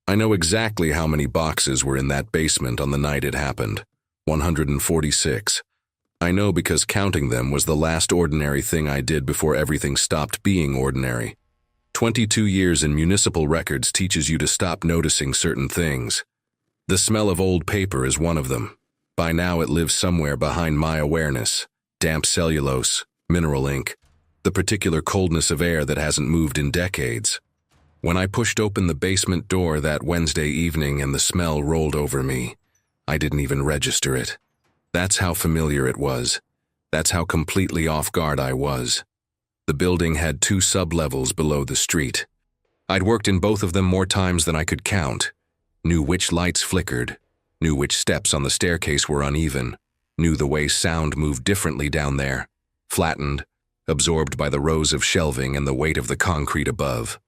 I know exactly how many boxes were in that basement on the night it happened. 146. I know because counting them was the last ordinary thing I did before everything stopped being ordinary. 22 years in municipal records teaches you to stop noticing certain things. The smell of old paper is one of them. By now it lives somewhere behind my awareness. Damp cellulose, mineral ink, the particular coldness of air that hasn't moved in decades. When I pushed open the basement door that Wednesday evening and the smell rolled over me, I didn't even register it. That's how familiar it was. That's how completely off guard I was. The building had 2 sub-levels below the street. I'd worked in both of them more times than I could count. Knew which lights flickered, knew which steps on the staircase were uneven, knew the way sound moved differently down there, flattened, absorbed by the rows of shelving and the weight of the concrete above.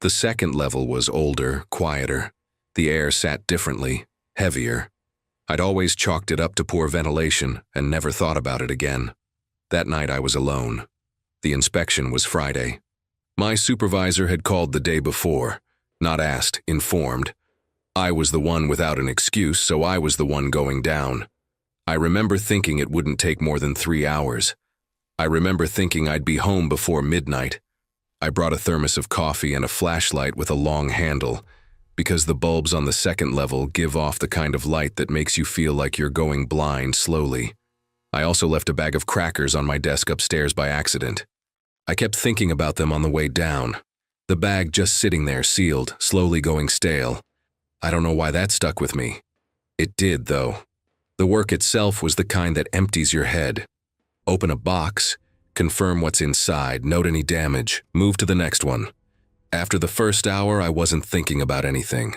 The second level was older, quieter. The air sat differently, heavier. I'd always chalked it up to poor ventilation and never thought about it again. That night I was alone. The inspection was Friday. My supervisor had called the day before, not asked, informed. I was the one without an excuse, so I was the one going down. I remember thinking it wouldn't take more than 3 hours. I remember thinking I'd be home before midnight. I brought a thermos of coffee and a flashlight with a long handle, because the bulbs on the second level give off the kind of light that makes you feel like you're going blind slowly. I also left a bag of crackers on my desk upstairs by accident. I kept thinking about them on the way down. The bag just sitting there sealed, slowly going stale. I don't know why that stuck with me. It did, though. The work itself was the kind that empties your head. Open a box, confirm what's inside, note any damage, move to the next one. After the first hour, I wasn't thinking about anything.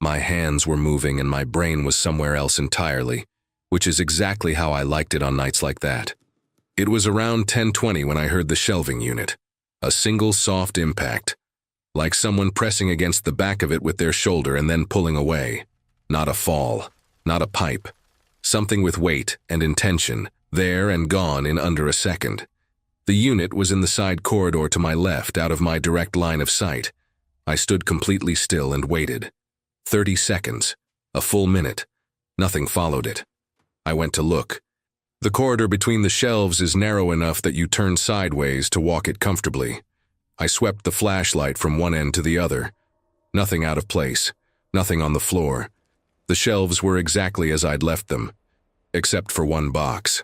My hands were moving and my brain was somewhere else entirely, which is exactly how I liked it on nights like that. It was around 10:20 when I heard the shelving unit. A single soft impact, like someone pressing against the back of it with their shoulder and then pulling away. Not a fall, not a pipe. Something with weight and intention, there and gone in under a second. The unit was in the side corridor to my left, out of my direct line of sight. I stood completely still and waited. 30 seconds, a full minute. Nothing followed it. I went to look. The corridor between the shelves is narrow enough that you turn sideways to walk it comfortably. I swept the flashlight from one end to the other. Nothing out of place, nothing on the floor. The shelves were exactly as I'd left them, except for one box.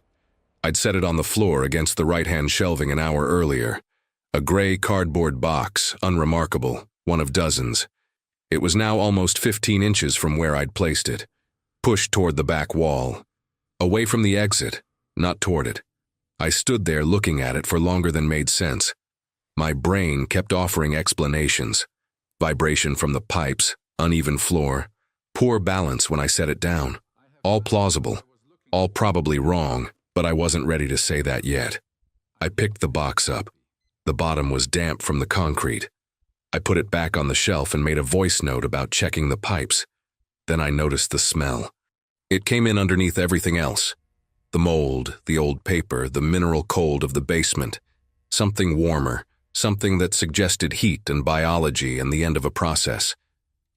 I'd set it on the floor against the right-hand shelving an hour earlier. A gray cardboard box, unremarkable, one of dozens. It was now almost 15 inches from where I'd placed it, pushed toward the back wall. Away from the exit, not toward it. I stood there looking at it for longer than made sense. My brain kept offering explanations. Vibration from the pipes, uneven floor, poor balance when I set it down. All plausible, all probably wrong, but I wasn't ready to say that yet. I picked the box up. The bottom was damp from the concrete. I put it back on the shelf and made a voice note about checking the pipes. Then I noticed the smell. It came in underneath everything else. The mold, the old paper, the mineral cold of the basement. Something warmer, something that suggested heat and biology and the end of a process.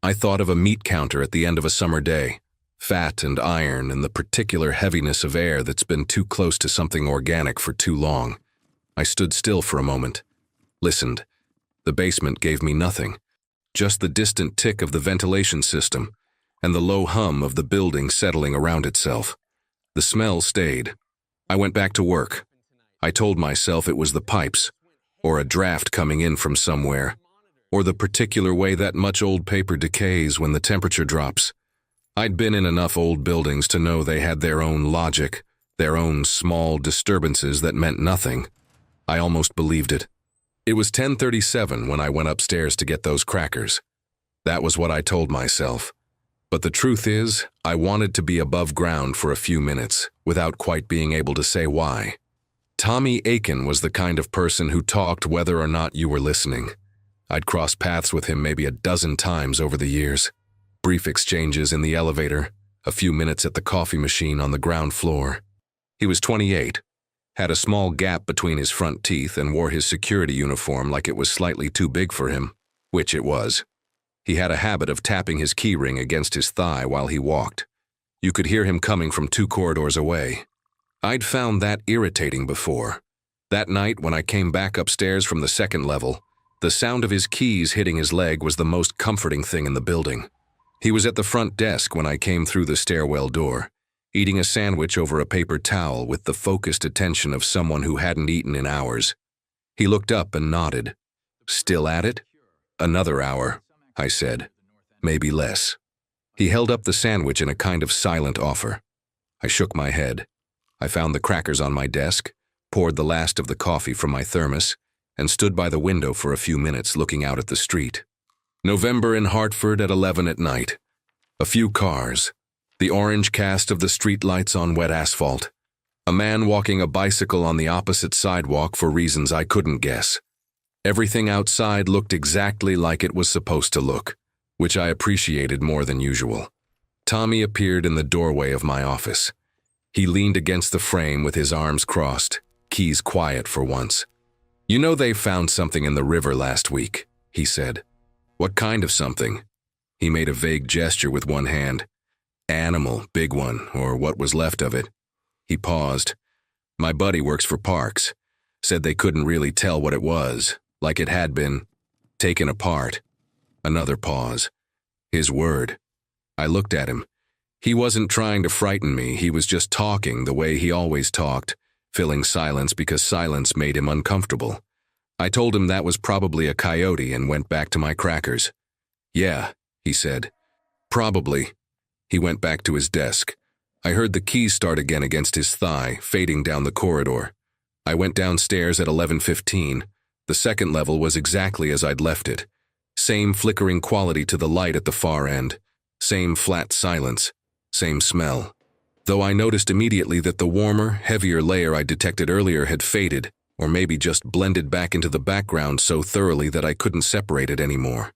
I thought of a meat counter at the end of a summer day. Fat and iron and the particular heaviness of air that's been too close to something organic for too long. I stood still for a moment. Listened. The basement gave me nothing. Just the distant tick of the ventilation system and the low hum of the building settling around itself. The smell stayed. I went back to work. I told myself it was the pipes, or a draft coming in from somewhere, or the particular way that much old paper decays when the temperature drops. I'd been in enough old buildings to know they had their own logic, their own small disturbances that meant nothing. I almost believed it. It was 10:37 when I went upstairs to get those crackers. That was what I told myself. But the truth is, I wanted to be above ground for a few minutes, without quite being able to say why. Tommy Aiken was the kind of person who talked whether or not you were listening. I'd crossed paths with him maybe a dozen times over the years. Brief exchanges in the elevator, a few minutes at the coffee machine on the ground floor. He was 28, had a small gap between his front teeth and wore his security uniform like it was slightly too big for him, which it was. He had a habit of tapping his keyring against his thigh while he walked. You could hear him coming from 2 corridors away. I'd found that irritating before. That night, when I came back upstairs from the 2nd level, the sound of his keys hitting his leg was the most comforting thing in the building. He was at the front desk when I came through the stairwell door, eating a sandwich over a paper towel with the focused attention of someone who hadn't eaten in hours. He looked up and nodded. "Still at it?" "Another hour," I said. "Maybe less." He held up the sandwich in a kind of silent offer. I shook my head. I found the crackers on my desk, poured the last of the coffee from my thermos, and stood by the window for a few minutes looking out at the street. November in Hartford at 11 at night. A few cars. The orange cast of the streetlights on wet asphalt. A man walking a bicycle on the opposite sidewalk for reasons I couldn't guess. Everything outside looked exactly like it was supposed to look, which I appreciated more than usual. Tommy appeared in the doorway of my office. He leaned against the frame with his arms crossed, keys quiet for once. "You know they found something in the river last week," he said. "What kind of something?" He made a vague gesture with one hand. "Animal, big one, or what was left of it." He paused. "My buddy works for Parks. Said they couldn't really tell what it was, like it had been taken apart." Another pause. His word. I looked at him. He wasn't trying to frighten me, he was just talking the way he always talked, filling silence because silence made him uncomfortable. I told him that was probably a coyote and went back to my crackers. "Yeah," he said. "Probably." He went back to his desk. I heard the keys start again against his thigh, fading down the corridor. I went downstairs at 11:15. The 2nd level was exactly as I'd left it. Same flickering quality to the light at the far end. Same flat silence. Same smell. Though I noticed immediately that the warmer, heavier layer I detected earlier had faded, or maybe just blended back into the background so thoroughly that I couldn't separate it anymore.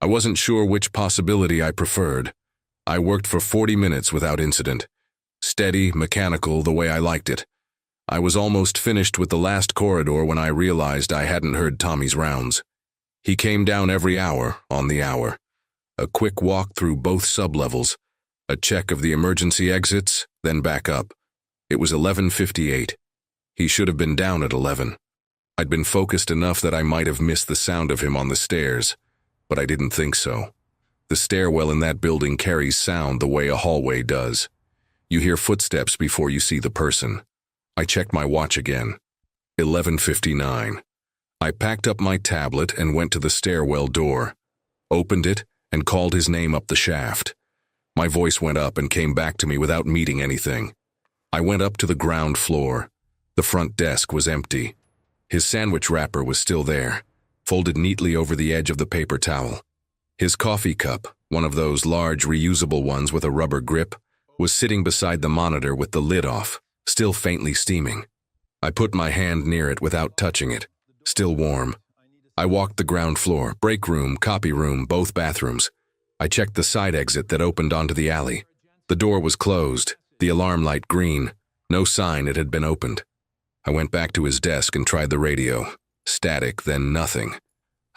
I wasn't sure which possibility I preferred. I worked for 40 minutes without incident. Steady, mechanical, the way I liked it. I was almost finished with the last corridor when I realized I hadn't heard Tommy's rounds. He came down every hour, on the hour. A quick walk through both sublevels. A check of the emergency exits, then back up. It was 11:58. He should have been down at 11. I'd been focused enough that I might have missed the sound of him on the stairs, but I didn't think so. The stairwell in that building carries sound the way a hallway does. You hear footsteps before you see the person. I checked my watch again. 11:59. I packed up my tablet and went to the stairwell door, opened it, and called his name up the shaft. My voice went up and came back to me without meeting anything. I went up to the ground floor. The front desk was empty. His sandwich wrapper was still there, folded neatly over the edge of the paper towel. His coffee cup, one of those large reusable ones with a rubber grip, was sitting beside the monitor with the lid off, still faintly steaming. I put my hand near it without touching it, still warm. I walked the ground floor, break room, copy room, both bathrooms. I checked the side exit that opened onto the alley. The door was closed, the alarm light green, no sign it had been opened. I went back to his desk and tried the radio. Static, then nothing.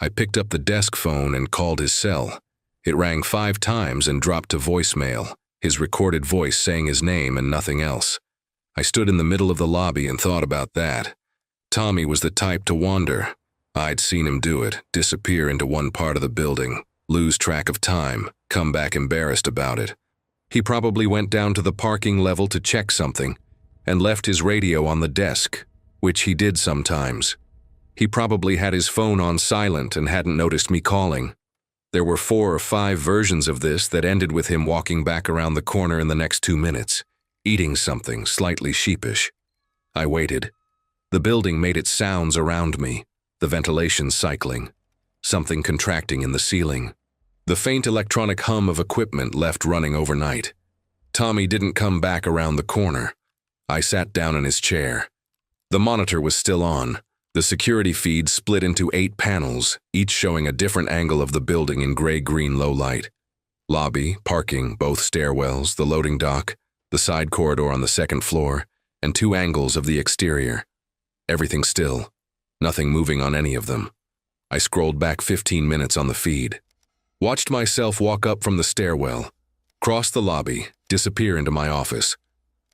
I picked up the desk phone and called his cell. It rang 5 times and dropped to voicemail, his recorded voice saying his name and nothing else. I stood in the middle of the lobby and thought about that. Tommy was the type to wander. I'd seen him do it, disappear into one part of the building, lose track of time, come back embarrassed about it. He probably went down to the parking level to check something and left his radio on the desk, which he did sometimes. He probably had his phone on silent and hadn't noticed me calling. There were 4 or 5 versions of this that ended with him walking back around the corner in the next 2 minutes, eating something slightly sheepish. I waited. The building made its sounds around me, the ventilation cycling, something contracting in the ceiling. The faint electronic hum of equipment left running overnight. Tommy didn't come back around the corner. I sat down in his chair. The monitor was still on. The security feed split into 8 panels, each showing a different angle of the building in gray-green low light. Lobby, parking, both stairwells, the loading dock, the side corridor on the 2nd floor, and 2 angles of the exterior. Everything still. Nothing moving on any of them. I scrolled back 15 minutes on the feed. Watched myself walk up from the stairwell, cross the lobby, disappear into my office.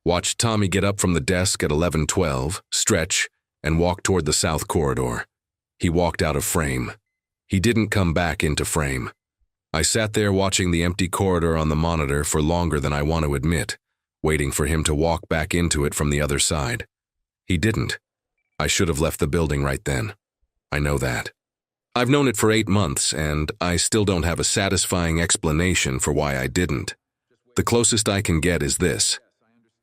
Watched Tommy get up from the desk at 11:12, stretch, and walk toward the south corridor. He walked out of frame. He didn't come back into frame. I sat there watching the empty corridor on the monitor for longer than I want to admit, waiting for him to walk back into it from the other side. He didn't. I should have left the building right then. I know that. I've known it for 8 months, and I still don't have a satisfying explanation for why I didn't. The closest I can get is this.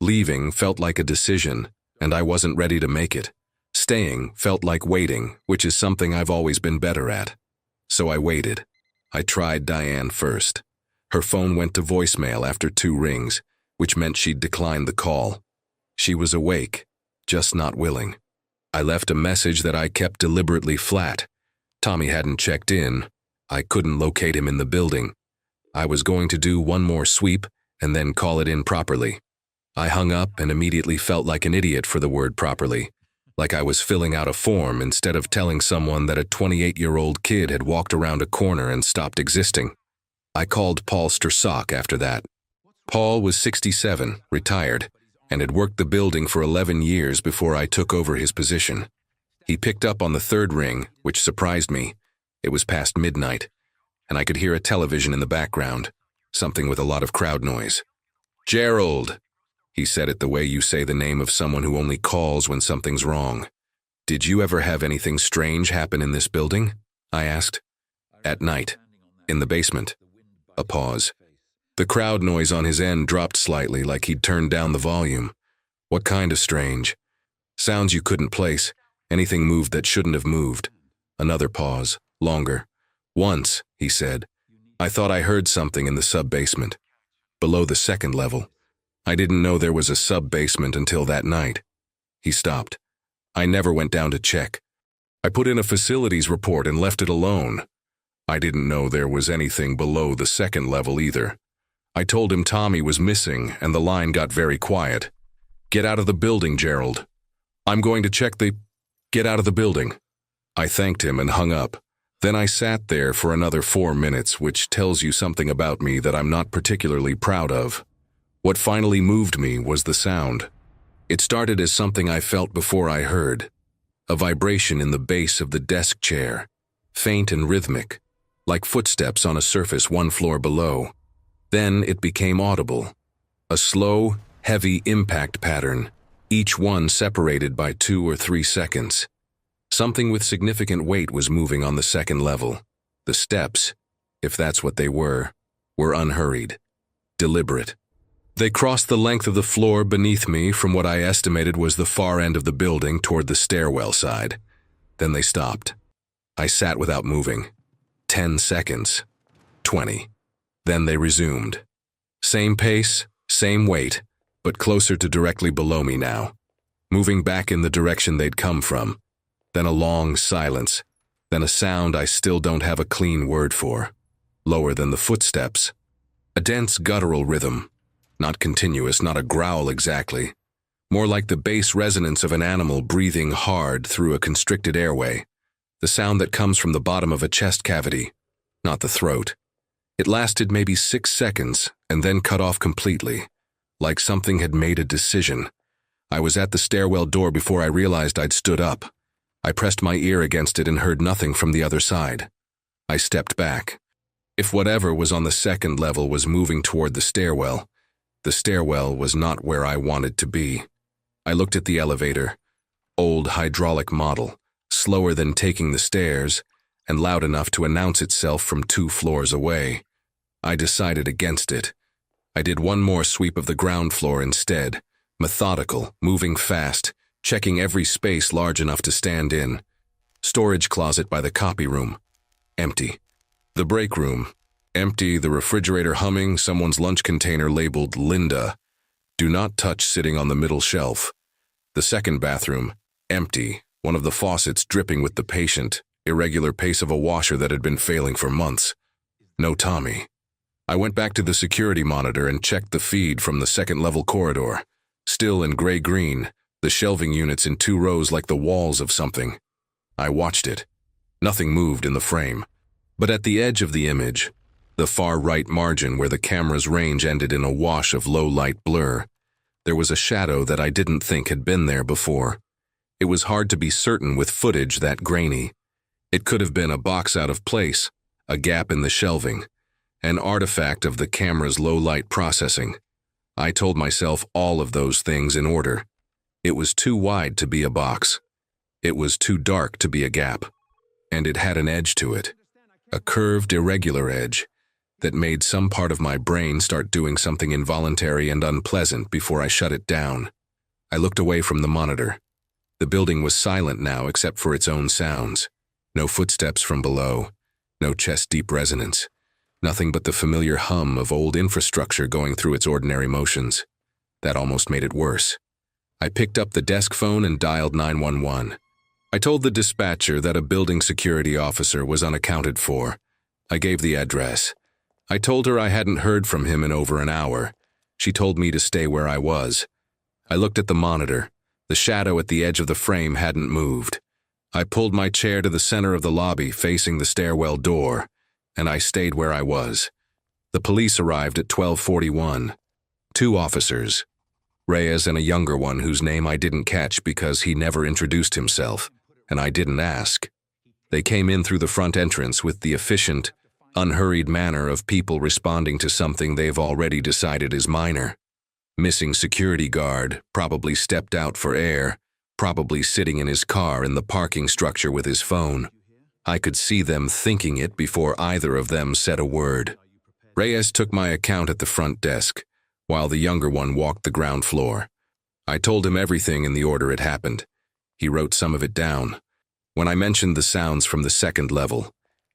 Leaving felt like a decision, and I wasn't ready to make it. Staying felt like waiting, which is something I've always been better at. So I waited. I tried Diane first. Her phone went to voicemail after 2 rings, which meant she'd declined the call. She was awake, just not willing. I left a message that I kept deliberately flat. Tommy hadn't checked in. I couldn't locate him in the building. I was going to do one more sweep and then call it in properly. I hung up and immediately felt like an idiot for the word properly, like I was filling out a form instead of telling someone that a 28-year-old kid had walked around a corner and stopped existing. I called Paul Stursock after that. Paul was 67, retired, and had worked the building for 11 years before I took over his position. He picked up on the 3rd ring, which surprised me. It was past midnight, and I could hear a television in the background, something with a lot of crowd noise. "Gerald," he said it the way you say the name of someone who only calls when something's wrong. "Did you ever have anything strange happen in this building?" I asked. "At night. In the basement." A pause. The crowd noise on his end dropped slightly, like he'd turned down the volume. "What kind of strange?" "Sounds you couldn't place. Anything moved that shouldn't have moved." Another pause, longer. "Once," he said, "I thought I heard something in the sub-basement. Below the 2nd level. I didn't know there was a sub-basement until that night." He stopped. "I never went down to check. I put in a facilities report and left it alone. I didn't know there was anything below the 2nd level either. I told him Tommy was missing, and the line got very quiet. 'Get out of the building, Gerald. I'm going to check the... Get out of the building.' I thanked him and hung up. Then I sat there for another 4 minutes, which tells you something about me that I'm not particularly proud of. What finally moved me was the sound. It started as something I felt before I heard. A vibration in the base of the desk chair, faint and rhythmic, like footsteps on a surface 1 floor below. Then it became audible. A slow, heavy impact pattern, each one separated by 2 or 3 seconds. Something with significant weight was moving on the 2nd level. The steps, if that's what they were unhurried, deliberate. They crossed the length of the floor beneath me from what I estimated was the far end of the building toward the stairwell side. Then they stopped. I sat without moving. 10 seconds. 20. Then they resumed. Same pace, same weight, but closer to directly below me now, moving back in the direction they'd come from. Then a long silence, then a sound I still don't have a clean word for. Lower than the footsteps. A dense guttural rhythm. Not continuous, not a growl exactly. More like the bass resonance of an animal breathing hard through a constricted airway. The sound that comes from the bottom of a chest cavity, not the throat. It lasted maybe 6 seconds and then cut off completely, like something had made a decision. I was at the stairwell door before I realized I'd stood up. I pressed my ear against it and heard nothing from the other side. I stepped back. If whatever was on the 2nd level was moving toward the stairwell was not where I wanted to be. I looked at the elevator. Old hydraulic model, slower than taking the stairs, and loud enough to announce itself from 2 floors away. I decided against it. I did one more sweep of the ground floor instead, methodical, moving fast, checking every space large enough to stand in. Storage closet by the copy room. Empty. The break room. Empty, the refrigerator humming, someone's lunch container labeled Linda. Do not touch sitting on the middle shelf. The 2nd bathroom. Empty, one of the faucets dripping with the patient, irregular pace of a washer that had been failing for months. No Tommy. I went back to the security monitor and checked the feed from the 2nd level corridor. Still in gray-green, the shelving units in 2 rows like the walls of something. I watched it. Nothing moved in the frame. But at the edge of the image, the far right margin where the camera's range ended in a wash of low-light blur. There was a shadow that I didn't think had been there before. It was hard to be certain with footage that grainy. It could have been a box out of place, a gap in the shelving, an artifact of the camera's low-light processing. I told myself all of those things in order. It was too wide to be a box. It was too dark to be a gap. And it had an edge to it, a curved, irregular edge that made some part of my brain start doing something involuntary and unpleasant before I shut it down. I looked away from the monitor. The building was silent now except for its own sounds. No footsteps from below, no chest-deep resonance, nothing but the familiar hum of old infrastructure going through its ordinary motions. That almost made it worse. I picked up the desk phone and dialed 911. I told the dispatcher that a building security officer was unaccounted for. I gave the address. I told her I hadn't heard from him in over an hour. She told me to stay where I was. I looked at the monitor. The shadow at the edge of the frame hadn't moved. I pulled my chair to the center of the lobby, facing the stairwell door, and I stayed where I was. The police arrived at 12:41. 2 officers, Reyes and a younger one whose name I didn't catch because he never introduced himself, and I didn't ask. They came in through the front entrance with the efficient, unhurried manner of people responding to something they've already decided is minor. Missing security guard, probably stepped out for air, probably sitting in his car in the parking structure with his phone. I could see them thinking it before either of them said a word. Reyes took my account at the front desk, while the younger one walked the ground floor. I told him everything in the order it happened. He wrote some of it down. When I mentioned the sounds from the second level,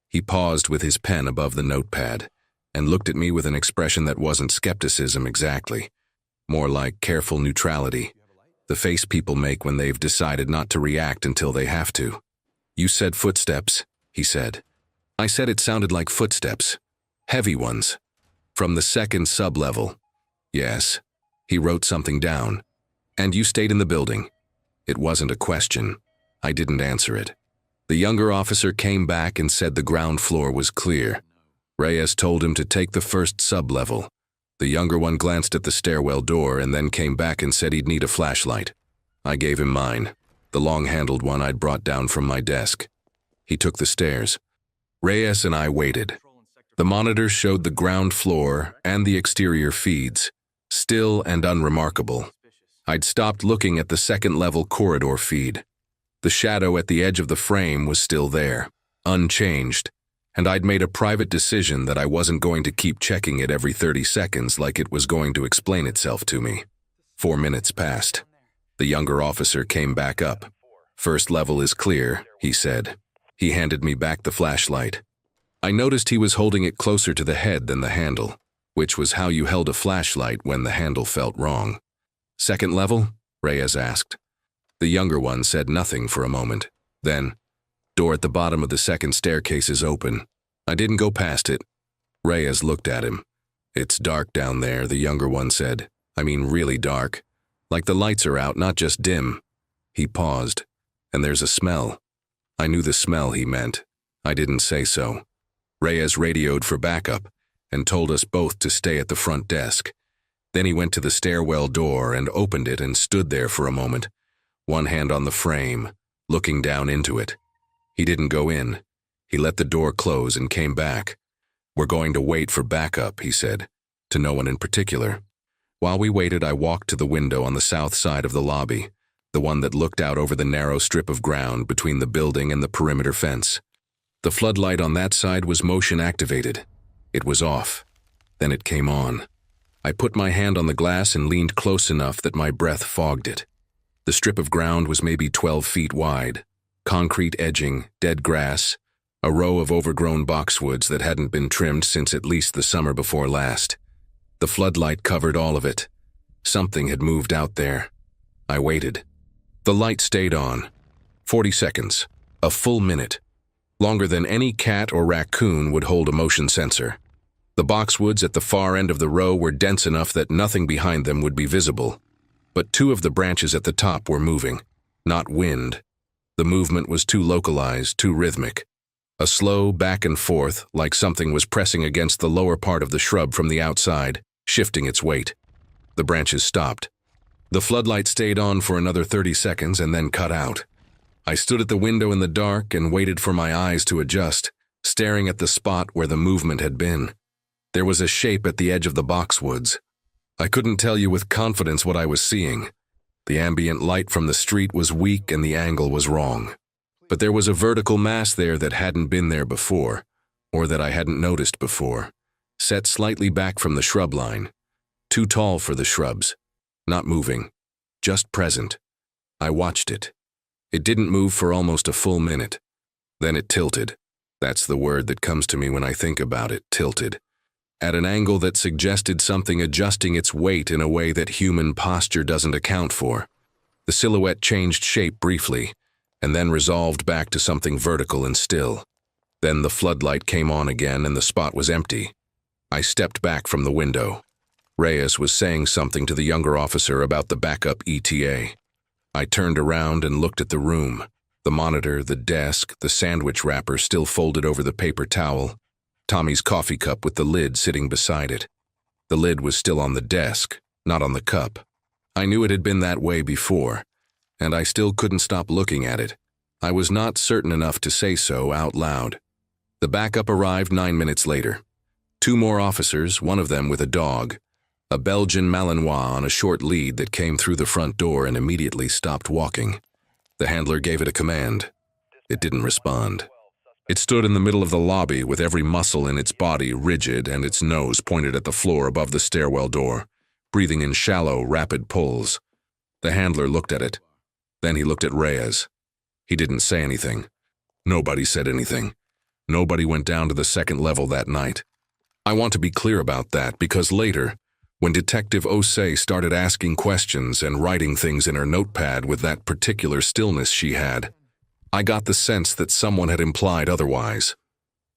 he paused with his pen above the notepad and looked at me with an expression that wasn't skepticism exactly, more like careful neutrality, the face people make when they've decided not to react until they have to. "You said footsteps," he said. I said it sounded like footsteps, heavy ones, from the second sub-level. "Yes." He wrote something down. "And you stayed in the building." It wasn't a question. I didn't answer it. The younger officer came back and said the ground floor was clear. Reyes told him to take the first sub-level. The younger one glanced at the stairwell door and then came back and said he'd need a flashlight. I gave him mine, the long-handled one I'd brought down from my desk. He took the stairs. Reyes and I waited. The monitor showed the ground floor and the exterior feeds, still and unremarkable. I'd stopped looking at the second-level corridor feed. The shadow at the edge of the frame was still there, unchanged, and I'd made a private decision that I wasn't going to keep checking it every 30 seconds like it was going to explain itself to me. 4 minutes passed. The younger officer came back up. "First level is clear," he said. He handed me back the flashlight. I noticed he was holding it closer to the head than the handle, which was how you held a flashlight when the handle felt wrong. "Second level?" Reyes asked. The younger one said nothing for a moment. Then, "Door at the bottom of the second staircase is open. I didn't go past it." Reyes looked at him. "It's dark down there," the younger one said. "I mean really dark. Like the lights are out, not just dim." He paused. "And there's a smell." I knew the smell he meant. I didn't say so. Reyes radioed for backup and told us both to stay at the front desk. Then he went to the stairwell door and opened it and stood there for a moment, one hand on the frame, looking down into it. He didn't go in. He let the door close and came back. "We're going to wait for backup," he said, to no one in particular. While we waited, I walked to the window on the south side of the lobby, the one that looked out over the narrow strip of ground between the building and the perimeter fence. The floodlight on that side was motion activated. It was off. Then it came on. I put my hand on the glass and leaned close enough that my breath fogged it. The strip of ground was maybe 12 feet wide. Concrete edging, dead grass, a row of overgrown boxwoods that hadn't been trimmed since at least the summer before last. The floodlight covered all of it. Something had moved out there. I waited. The light stayed on. 40 seconds. A full minute. Longer than any cat or raccoon would hold a motion sensor. The boxwoods at the far end of the row were dense enough that nothing behind them would be visible. But 2 of the branches at the top were moving, not wind. The movement was too localized, too rhythmic. A slow back and forth, like something was pressing against the lower part of the shrub from the outside, shifting its weight. The branches stopped. The floodlight stayed on for another 30 seconds and then cut out. I stood at the window in the dark and waited for my eyes to adjust, staring at the spot where the movement had been. There was a shape at the edge of the boxwoods. I couldn't tell you with confidence what I was seeing. The ambient light from the street was weak and the angle was wrong. But there was a vertical mass there that hadn't been there before, or that I hadn't noticed before, set slightly back from the shrub line. Too tall for the shrubs. Not moving. Just present. I watched it. It didn't move for almost a full minute. Then it tilted. That's the word that comes to me when I think about it, tilted. At an angle that suggested something adjusting its weight in a way that human posture doesn't account for. The silhouette changed shape briefly, and then resolved back to something vertical and still. Then the floodlight came on again and the spot was empty. I stepped back from the window. Reyes was saying something to the younger officer about the backup ETA. I turned around and looked at the room. The monitor, the desk, the sandwich wrapper still folded over the paper towel. Tommy's coffee cup with the lid sitting beside it. The lid was still on the desk, not on the cup. I knew it had been that way before, and I still couldn't stop looking at it. I was not certain enough to say so out loud. The backup arrived 9 minutes later. 2 more officers, one of them with a dog. A Belgian Malinois on a short lead that came through the front door and immediately stopped walking. The handler gave it a command. It didn't respond. It stood in the middle of the lobby with every muscle in its body rigid and its nose pointed at the floor above the stairwell door, breathing in shallow, rapid pulls. The handler looked at it. Then he looked at Reyes. He didn't say anything. Nobody said anything. Nobody went down to the second level that night. I want to be clear about that because later, when Detective Osei started asking questions and writing things in her notepad with that particular stillness she had, I got the sense that someone had implied otherwise.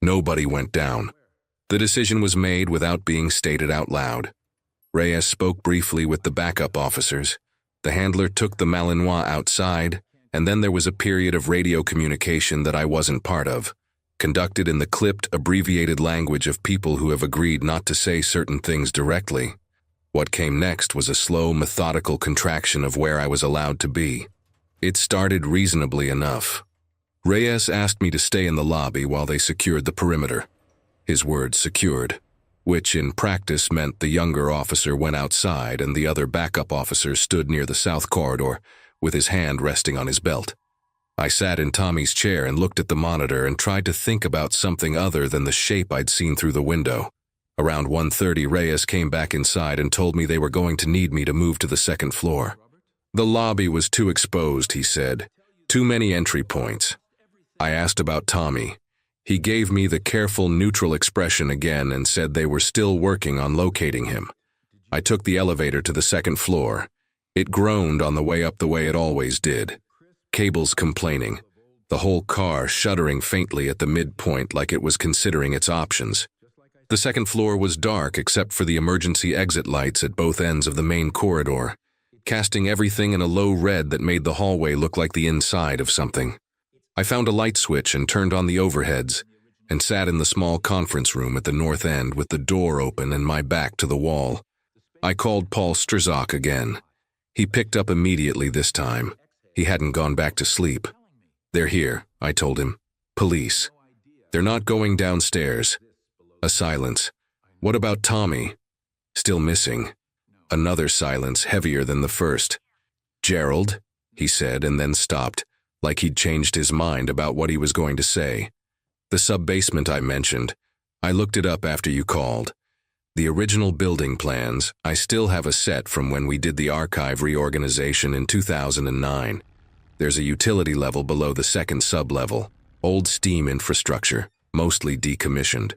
Nobody went down. The decision was made without being stated out loud. Reyes spoke briefly with the backup officers. The handler took the Malinois outside, and then there was a period of radio communication that I wasn't part of, conducted in the clipped, abbreviated language of people who have agreed not to say certain things directly. What came next was a slow, methodical contraction of where I was allowed to be. It started reasonably enough. Reyes asked me to stay in the lobby while they secured the perimeter. His words secured, which in practice meant the younger officer went outside and the other backup officer stood near the south corridor with his hand resting on his belt. I sat in Tommy's chair and looked at the monitor and tried to think about something other than the shape I'd seen through the window. Around 1:30, Reyes came back inside and told me they were going to need me to move to the second floor. The lobby was too exposed, he said. Too many entry points. I asked about Tommy. He gave me the careful, neutral expression again and said they were still working on locating him. I took the elevator to the second floor. It groaned on the way up the way it always did. Cables complaining. The whole car shuddering faintly at the midpoint like it was considering its options. The second floor was dark except for the emergency exit lights at both ends of the main corridor, casting everything in a low red that made the hallway look like the inside of something. I found a light switch and turned on the overheads, and sat in the small conference room at the north end with the door open and my back to the wall. I called Paul Strzok again. He picked up immediately this time. He hadn't gone back to sleep. "They're here," I told him. "Police. They're not going downstairs." A silence. "What about Tommy?" "Still missing." Another silence, heavier than the first. "Gerald," he said, and then stopped, like he'd changed his mind about what he was going to say. "The sub-basement I mentioned. I looked it up after you called. The original building plans, I still have a set from when we did the archive reorganization in 2009. There's a utility level below the second sub-level, old steam infrastructure, mostly decommissioned.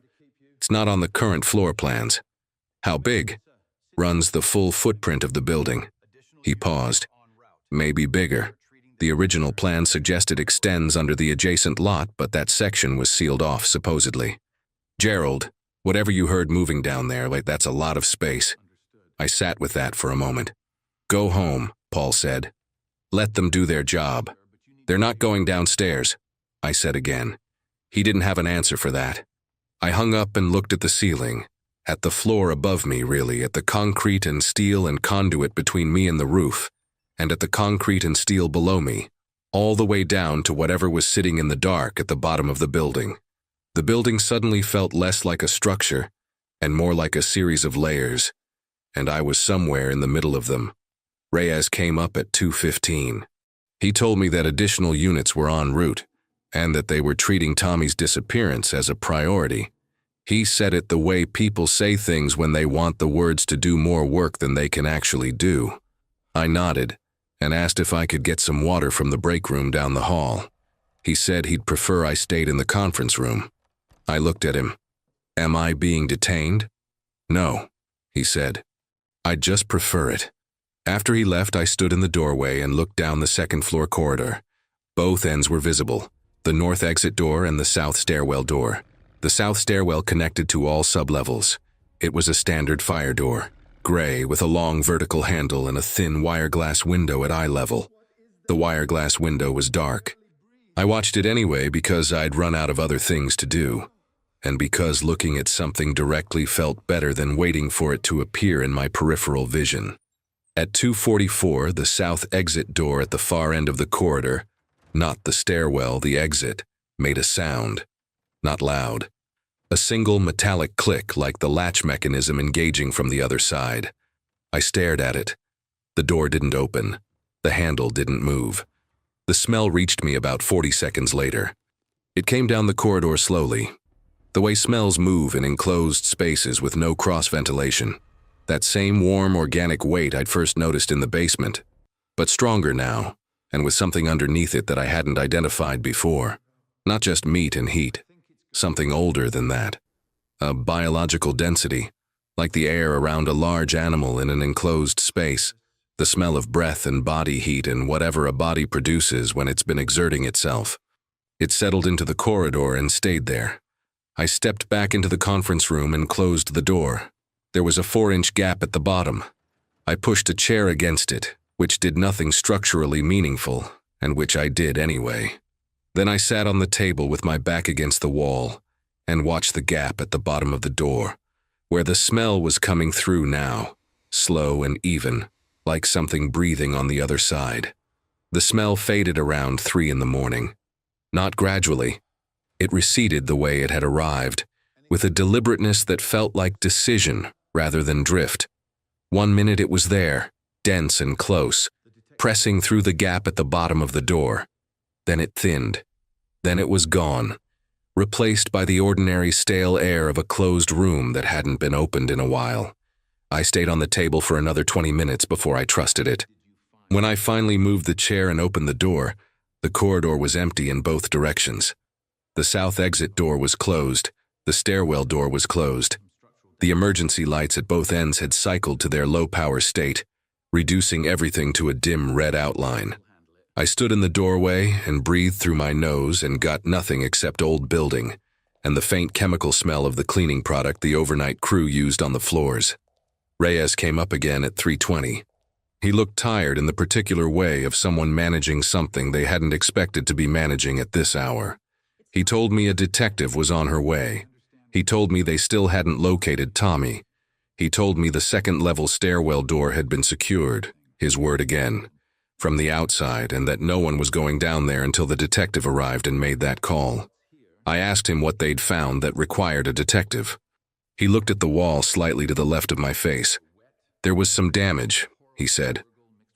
It's not on the current floor plans." "How big?" "Runs the full footprint of the building." He paused. "Maybe bigger. The original plan suggested extends under the adjacent lot, but that section was sealed off, supposedly. Gerald, whatever you heard moving down there, that's a lot of space." I sat with that for a moment. "Go home," Paul said. "Let them do their job." "They're not going downstairs," I said again. He didn't have an answer for that. I hung up and looked at the ceiling, at the floor above me really, at the concrete and steel and conduit between me and the roof, and at the concrete and steel below me, all the way down to whatever was sitting in the dark at the bottom of the building. The building suddenly felt less like a structure and more like a series of layers, and I was somewhere in the middle of them. Reyes came up at 2:15. He told me that additional units were en route and that they were treating Tommy's disappearance as a priority. He said it the way people say things when they want the words to do more work than they can actually do. I nodded and asked if I could get some water from the break room down the hall. He said he'd prefer I stayed in the conference room. I looked at him. Am I being detained? No, he said. I'd just prefer it. After he left, I stood in the doorway and looked down the second-floor corridor. Both ends were visible, the north exit door and the south stairwell door. The south stairwell connected to all sublevels. It was a standard fire door, gray with a long vertical handle and a thin wire glass window at eye level. The wire glass window was dark. I watched it anyway because I'd run out of other things to do, and because looking at something directly felt better than waiting for it to appear in my peripheral vision. At 2:44, the south exit door at the far end of the corridor, not the stairwell, the exit, made a sound. Not loud. A single metallic click like the latch mechanism engaging from the other side. I stared at it. The door didn't open. The handle didn't move. The smell reached me about 40 seconds later. It came down the corridor slowly, the way smells move in enclosed spaces with no cross-ventilation. That same warm, organic weight I'd first noticed in the basement, but stronger now, and with something underneath it that I hadn't identified before. Not just meat and heat, something older than that. A biological density, like the air around a large animal in an enclosed space, the smell of breath and body heat and whatever a body produces when it's been exerting itself. It settled into the corridor and stayed there. I stepped back into the conference room and closed the door. There was a 4-inch gap at the bottom. I pushed a chair against it, which did nothing structurally meaningful, and which I did anyway. Then I sat on the table with my back against the wall and watched the gap at the bottom of the door, where the smell was coming through now, slow and even, like something breathing on the other side. The smell faded around 3 in the morning. Not gradually. It receded the way it had arrived, with a deliberateness that felt like decision rather than drift. 1 minute it was there, dense and close, pressing through the gap at the bottom of the door. Then it thinned. Then it was gone, replaced by the ordinary stale air of a closed room that hadn't been opened in a while. I stayed on the table for another 20 minutes before I trusted it. When I finally moved the chair and opened the door, the corridor was empty in both directions. The south exit door was closed. The stairwell door was closed. The emergency lights at both ends had cycled to their low-power state, reducing everything to a dim red outline. I stood in the doorway and breathed through my nose and got nothing except old building and the faint chemical smell of the cleaning product the overnight crew used on the floors. Reyes came up again at 3:20. He looked tired in the particular way of someone managing something they hadn't expected to be managing at this hour. He told me a detective was on her way. He told me they still hadn't located Tommy. He told me the second-level stairwell door had been secured, his word again, from the outside, and that no one was going down there until the detective arrived and made that call. I asked him what they'd found that required a detective. He looked at the wall slightly to the left of my face. There was some damage, he said,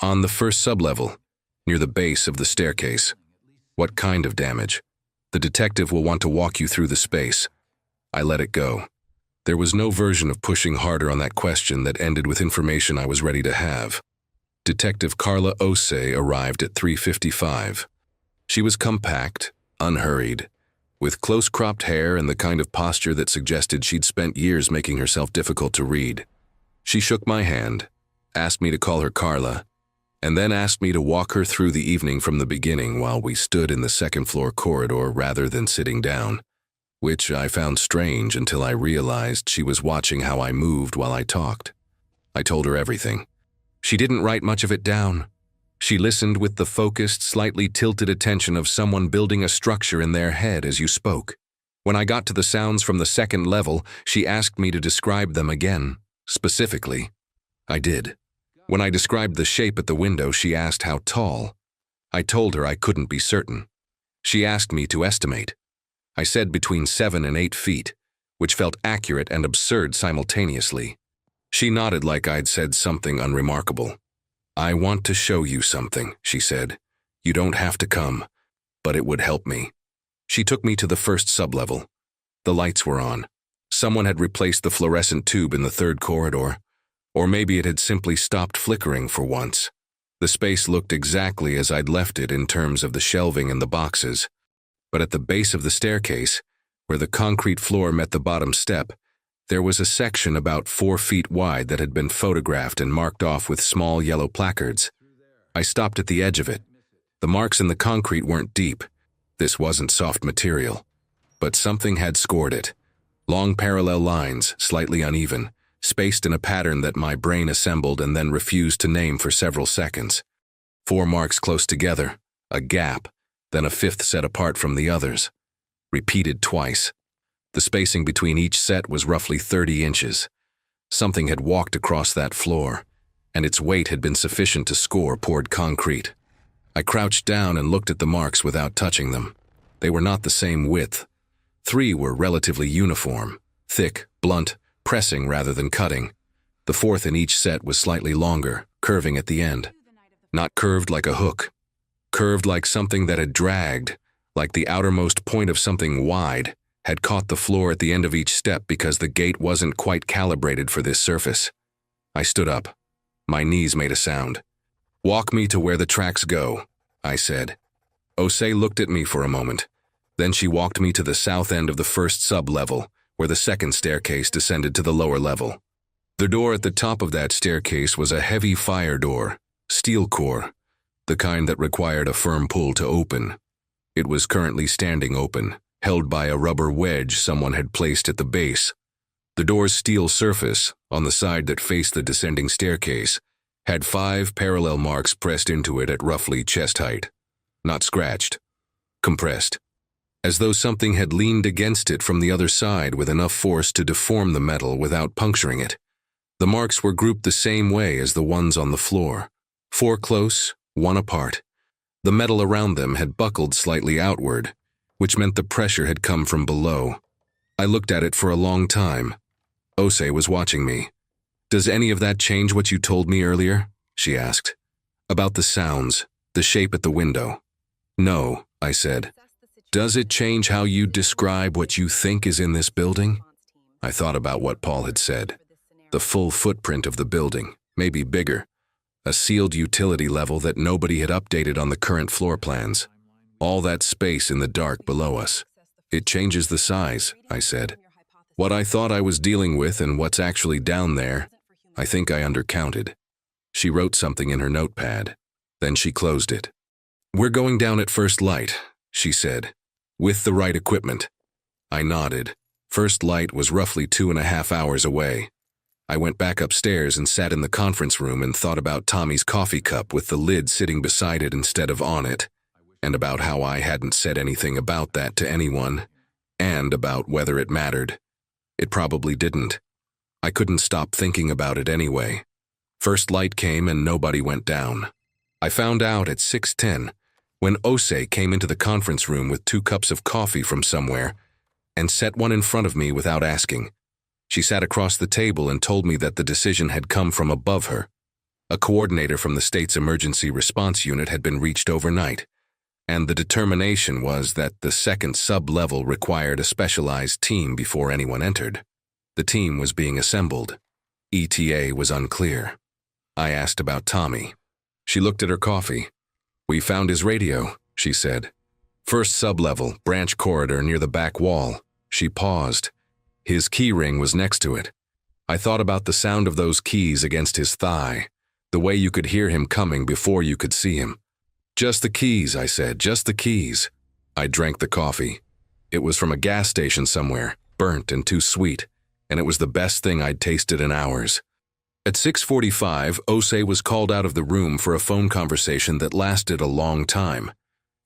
on the first sublevel, near the base of the staircase. What kind of damage? The detective will want to walk you through the space. I let it go. There was no version of pushing harder on that question that ended with information I was ready to have. Detective Carla Osei arrived at 3:55. She was compact, unhurried, with close-cropped hair and the kind of posture that suggested she'd spent years making herself difficult to read. She shook my hand, asked me to call her Carla, and then asked me to walk her through the evening from the beginning while we stood in the second-floor corridor rather than sitting down, which I found strange until I realized she was watching how I moved while I talked. I told her everything. She didn't write much of it down. She listened with the focused, slightly tilted attention of someone building a structure in their head as you spoke. When I got to the sounds from the second level, she asked me to describe them again, specifically. I did. When I described the shape at the window, she asked how tall. I told her I couldn't be certain. She asked me to estimate. I said between 7 and 8 feet, which felt accurate and absurd simultaneously. She nodded like I'd said something unremarkable. "I want to show you something," she said. "You don't have to come, but it would help me." She took me to the first sublevel. The lights were on. Someone had replaced the fluorescent tube in the third corridor, or maybe it had simply stopped flickering for once. The space looked exactly as I'd left it in terms of the shelving and the boxes, but at the base of the staircase, where the concrete floor met the bottom step, there was a section about 4 feet wide that had been photographed and marked off with small yellow placards. I stopped at the edge of it. The marks in the concrete weren't deep. This wasn't soft material. But something had scored it. Long parallel lines, slightly uneven, spaced in a pattern that my brain assembled and then refused to name for several seconds. 4 marks close together, a gap, then a 5th set apart from the others. Repeated twice. The spacing between each set was roughly 30 inches. Something had walked across that floor, and its weight had been sufficient to score poured concrete. I crouched down and looked at the marks without touching them. They were not the same width. 3 were relatively uniform, thick, blunt, pressing rather than cutting. The 4th in each set was slightly longer, curving at the end. Not curved like a hook. Curved like something that had dragged, like the outermost point of something wide, had caught the floor at the end of each step because the gate wasn't quite calibrated for this surface. I stood up. My knees made a sound. "Walk me to where the tracks go," I said. Osei looked at me for a moment. Then she walked me to the south end of the first sub-level, where the second staircase descended to the lower level. The door at the top of that staircase was a heavy fire door, steel core, the kind that required a firm pull to open. It was currently standing open, held by a rubber wedge someone had placed at the base. The door's steel surface, on the side that faced the descending staircase, had 5 parallel marks pressed into it at roughly chest height. Not scratched. Compressed. As though something had leaned against it from the other side with enough force to deform the metal without puncturing it. The marks were grouped the same way as the ones on the floor. 4 close, 1 apart. The metal around them had buckled slightly outward, which meant the pressure had come from below. I looked at it for a long time. Osei was watching me. "Does any of that change what you told me earlier?" she asked. "About the sounds, the shape at the window." "No," I said. "Does it change how you describe what you think is in this building?" I thought about what Paul had said. The full footprint of the building, maybe bigger. A sealed utility level that nobody had updated on the current floor plans. All that space in the dark below us. "It changes the size," I said. "What I thought I was dealing with and what's actually down there, I think I undercounted." She wrote something in her notepad. Then she closed it. "We're going down at first light," she said. "With the right equipment." I nodded. First light was roughly 2.5 hours away. I went back upstairs and sat in the conference room and thought about Tommy's coffee cup with the lid sitting beside it instead of on it, and about how I hadn't said anything about that to anyone, and about whether it mattered. It probably didn't. I couldn't stop thinking about it anyway. First light came and nobody went down. I found out at 6:10 when Osei came into the conference room with 2 cups of coffee from somewhere and set one in front of me without asking. She sat across the table and told me that the decision had come from above her. A coordinator from the state's emergency response unit had been reached overnight, and the determination was that the second sub-level required a specialized team before anyone entered. The team was being assembled. ETA was unclear. I asked about Tommy. She looked at her coffee. "We found his radio," she said. "First sub-level, branch corridor near the back wall." She paused. His key ring was next to it. I thought about the sound of those keys against his thigh, the way you could hear him coming before you could see him. "Just the keys," I said, "just the keys." I drank the coffee. It was from a gas station somewhere, burnt and too sweet, and it was the best thing I'd tasted in hours. At 6:45, Osei was called out of the room for a phone conversation that lasted a long time.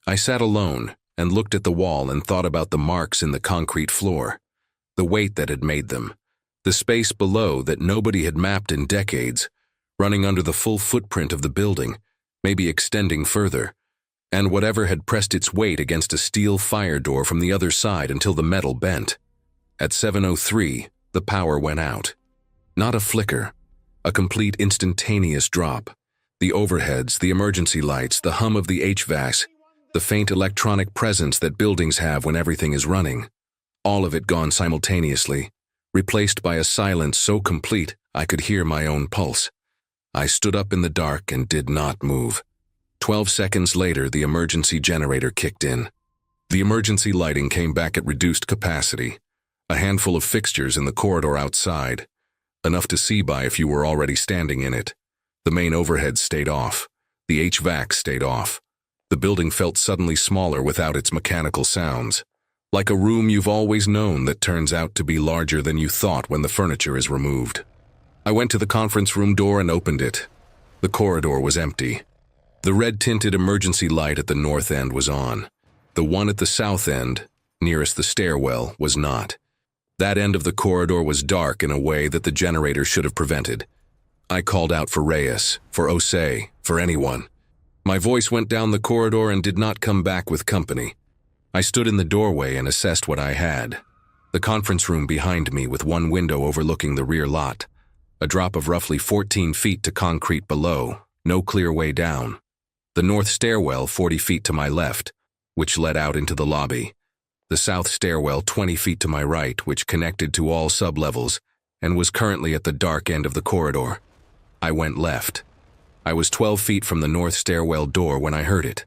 I sat alone, and looked at the wall and thought about the marks in the concrete floor, the weight that had made them, the space below that nobody had mapped in decades, running under the full footprint of the building, maybe extending further, and whatever had pressed its weight against a steel fire door from the other side until the metal bent. At 7:03, the power went out. Not a flicker, a complete instantaneous drop. The overheads, the emergency lights, the hum of the HVACs, the faint electronic presence that buildings have when everything is running, all of it gone simultaneously, replaced by a silence so complete I could hear my own pulse. I stood up in the dark and did not move. 12 seconds later, the emergency generator kicked in. The emergency lighting came back at reduced capacity. A handful of fixtures in the corridor outside, enough to see by if you were already standing in it. The main overhead stayed off. The HVAC stayed off. The building felt suddenly smaller without its mechanical sounds, like a room you've always known that turns out to be larger than you thought when the furniture is removed. I went to the conference room door and opened it. The corridor was empty. The red-tinted emergency light at the north end was on. The one at the south end, nearest the stairwell, was not. That end of the corridor was dark in a way that the generator should have prevented. I called out for Reyes, for Osei, for anyone. My voice went down the corridor and did not come back with company. I stood in the doorway and assessed what I had. The conference room behind me with one window overlooking the rear lot. A drop of roughly 14 feet to concrete below, no clear way down. The north stairwell 40 feet to my left, which led out into the lobby. The south stairwell 20 feet to my right, which connected to all sublevels and was currently at the dark end of the corridor. I went left. I was 12 feet from the north stairwell door when I heard it.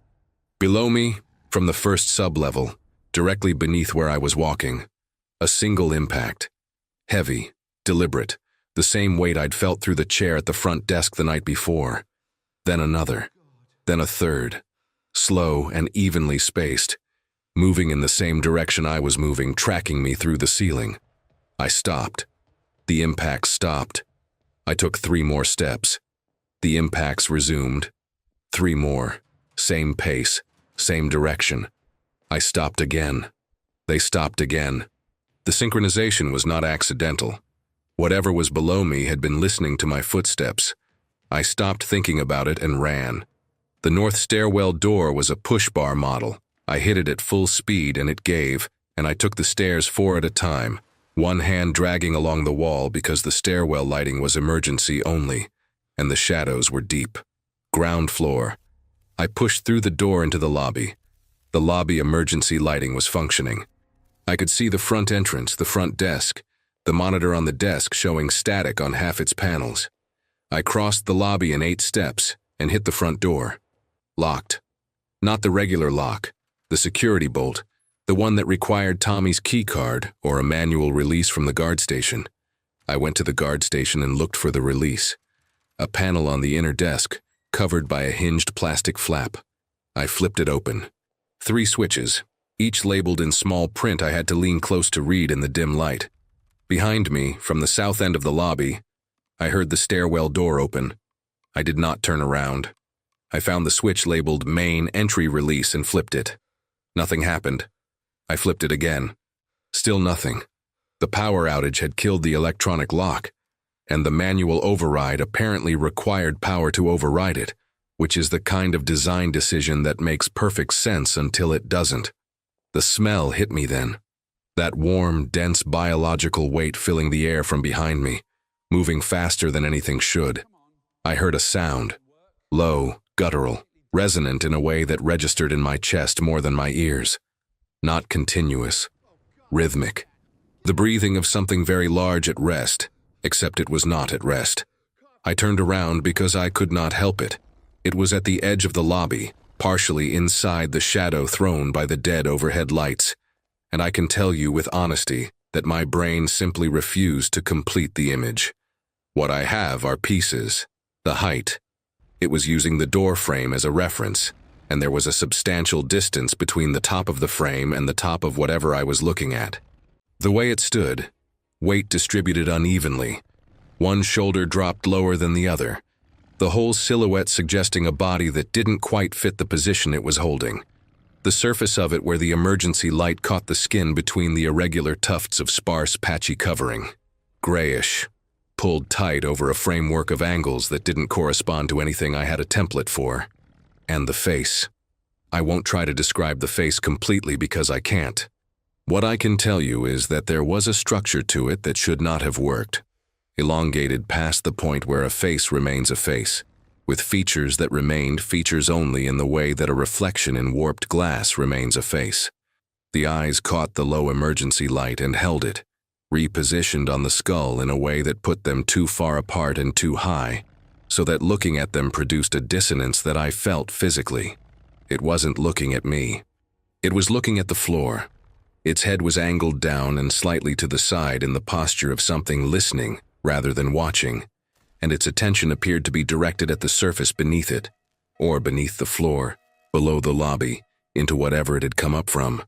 Below me, from the first sublevel, directly beneath where I was walking, a single impact. Heavy, deliberate, the same weight I'd felt through the chair at the front desk the night before. Then another. Then a third. Slow and evenly spaced, moving in the same direction I was moving, tracking me through the ceiling. I stopped. The impacts stopped. I took 3 more steps. The impacts resumed. 3 more. Same pace, same direction. I stopped again. They stopped again. The synchronization was not accidental. Whatever was below me had been listening to my footsteps. I stopped thinking about it and ran. The north stairwell door was a push-bar model. I hit it at full speed and it gave, and I took the stairs 4 at a time, one hand dragging along the wall because the stairwell lighting was emergency only, and the shadows were deep. Ground floor. I pushed through the door into the lobby. The lobby emergency lighting was functioning. I could see the front entrance, the front desk, the monitor on the desk showing static on half its panels. I crossed the lobby in 8 steps and hit the front door. Locked. Not the regular lock, the security bolt, the one that required Tommy's key card or a manual release from the guard station. I went to the guard station and looked for the release. A panel on the inner desk, covered by a hinged plastic flap. I flipped it open. 3 switches, each labeled in small print I had to lean close to read in the dim light. Behind me, from the south end of the lobby, I heard the stairwell door open. I did not turn around. I found the switch labeled Main Entry Release and flipped it. Nothing happened. I flipped it again. Still nothing. The power outage had killed the electronic lock, and the manual override apparently required power to override it, which is the kind of design decision that makes perfect sense until it doesn't. The smell hit me then. That warm, dense biological weight filling the air from behind me, moving faster than anything should. I heard a sound. Low, guttural, resonant in a way that registered in my chest more than my ears. Not continuous. Rhythmic. The breathing of something very large at rest, except it was not at rest. I turned around because I could not help it. It was at the edge of the lobby, partially inside the shadow thrown by the dead overhead lights, and I can tell you with honesty that my brain simply refused to complete the image. What I have are pieces. The height. It was using the door frame as a reference, and there was a substantial distance between the top of the frame and the top of whatever I was looking at. The way it stood, weight distributed unevenly. One shoulder dropped lower than the other, the whole silhouette suggesting a body that didn't quite fit the position it was holding. The surface of it where the emergency light caught the skin between the irregular tufts of sparse, patchy covering. Grayish, pulled tight over a framework of angles that didn't correspond to anything I had a template for. And the face. I won't try to describe the face completely because I can't. What I can tell you is that there was a structure to it that should not have worked. Elongated past the point where a face remains a face, with features that remained features only in the way that a reflection in warped glass remains a face. The eyes caught the low emergency light and held it, repositioned on the skull in a way that put them too far apart and too high, so that looking at them produced a dissonance that I felt physically. It wasn't looking at me. It was looking at the floor. Its head was angled down and slightly to the side in the posture of something listening rather than watching, and its attention appeared to be directed at the surface beneath it, or beneath the floor, below the lobby, into whatever it had come up from.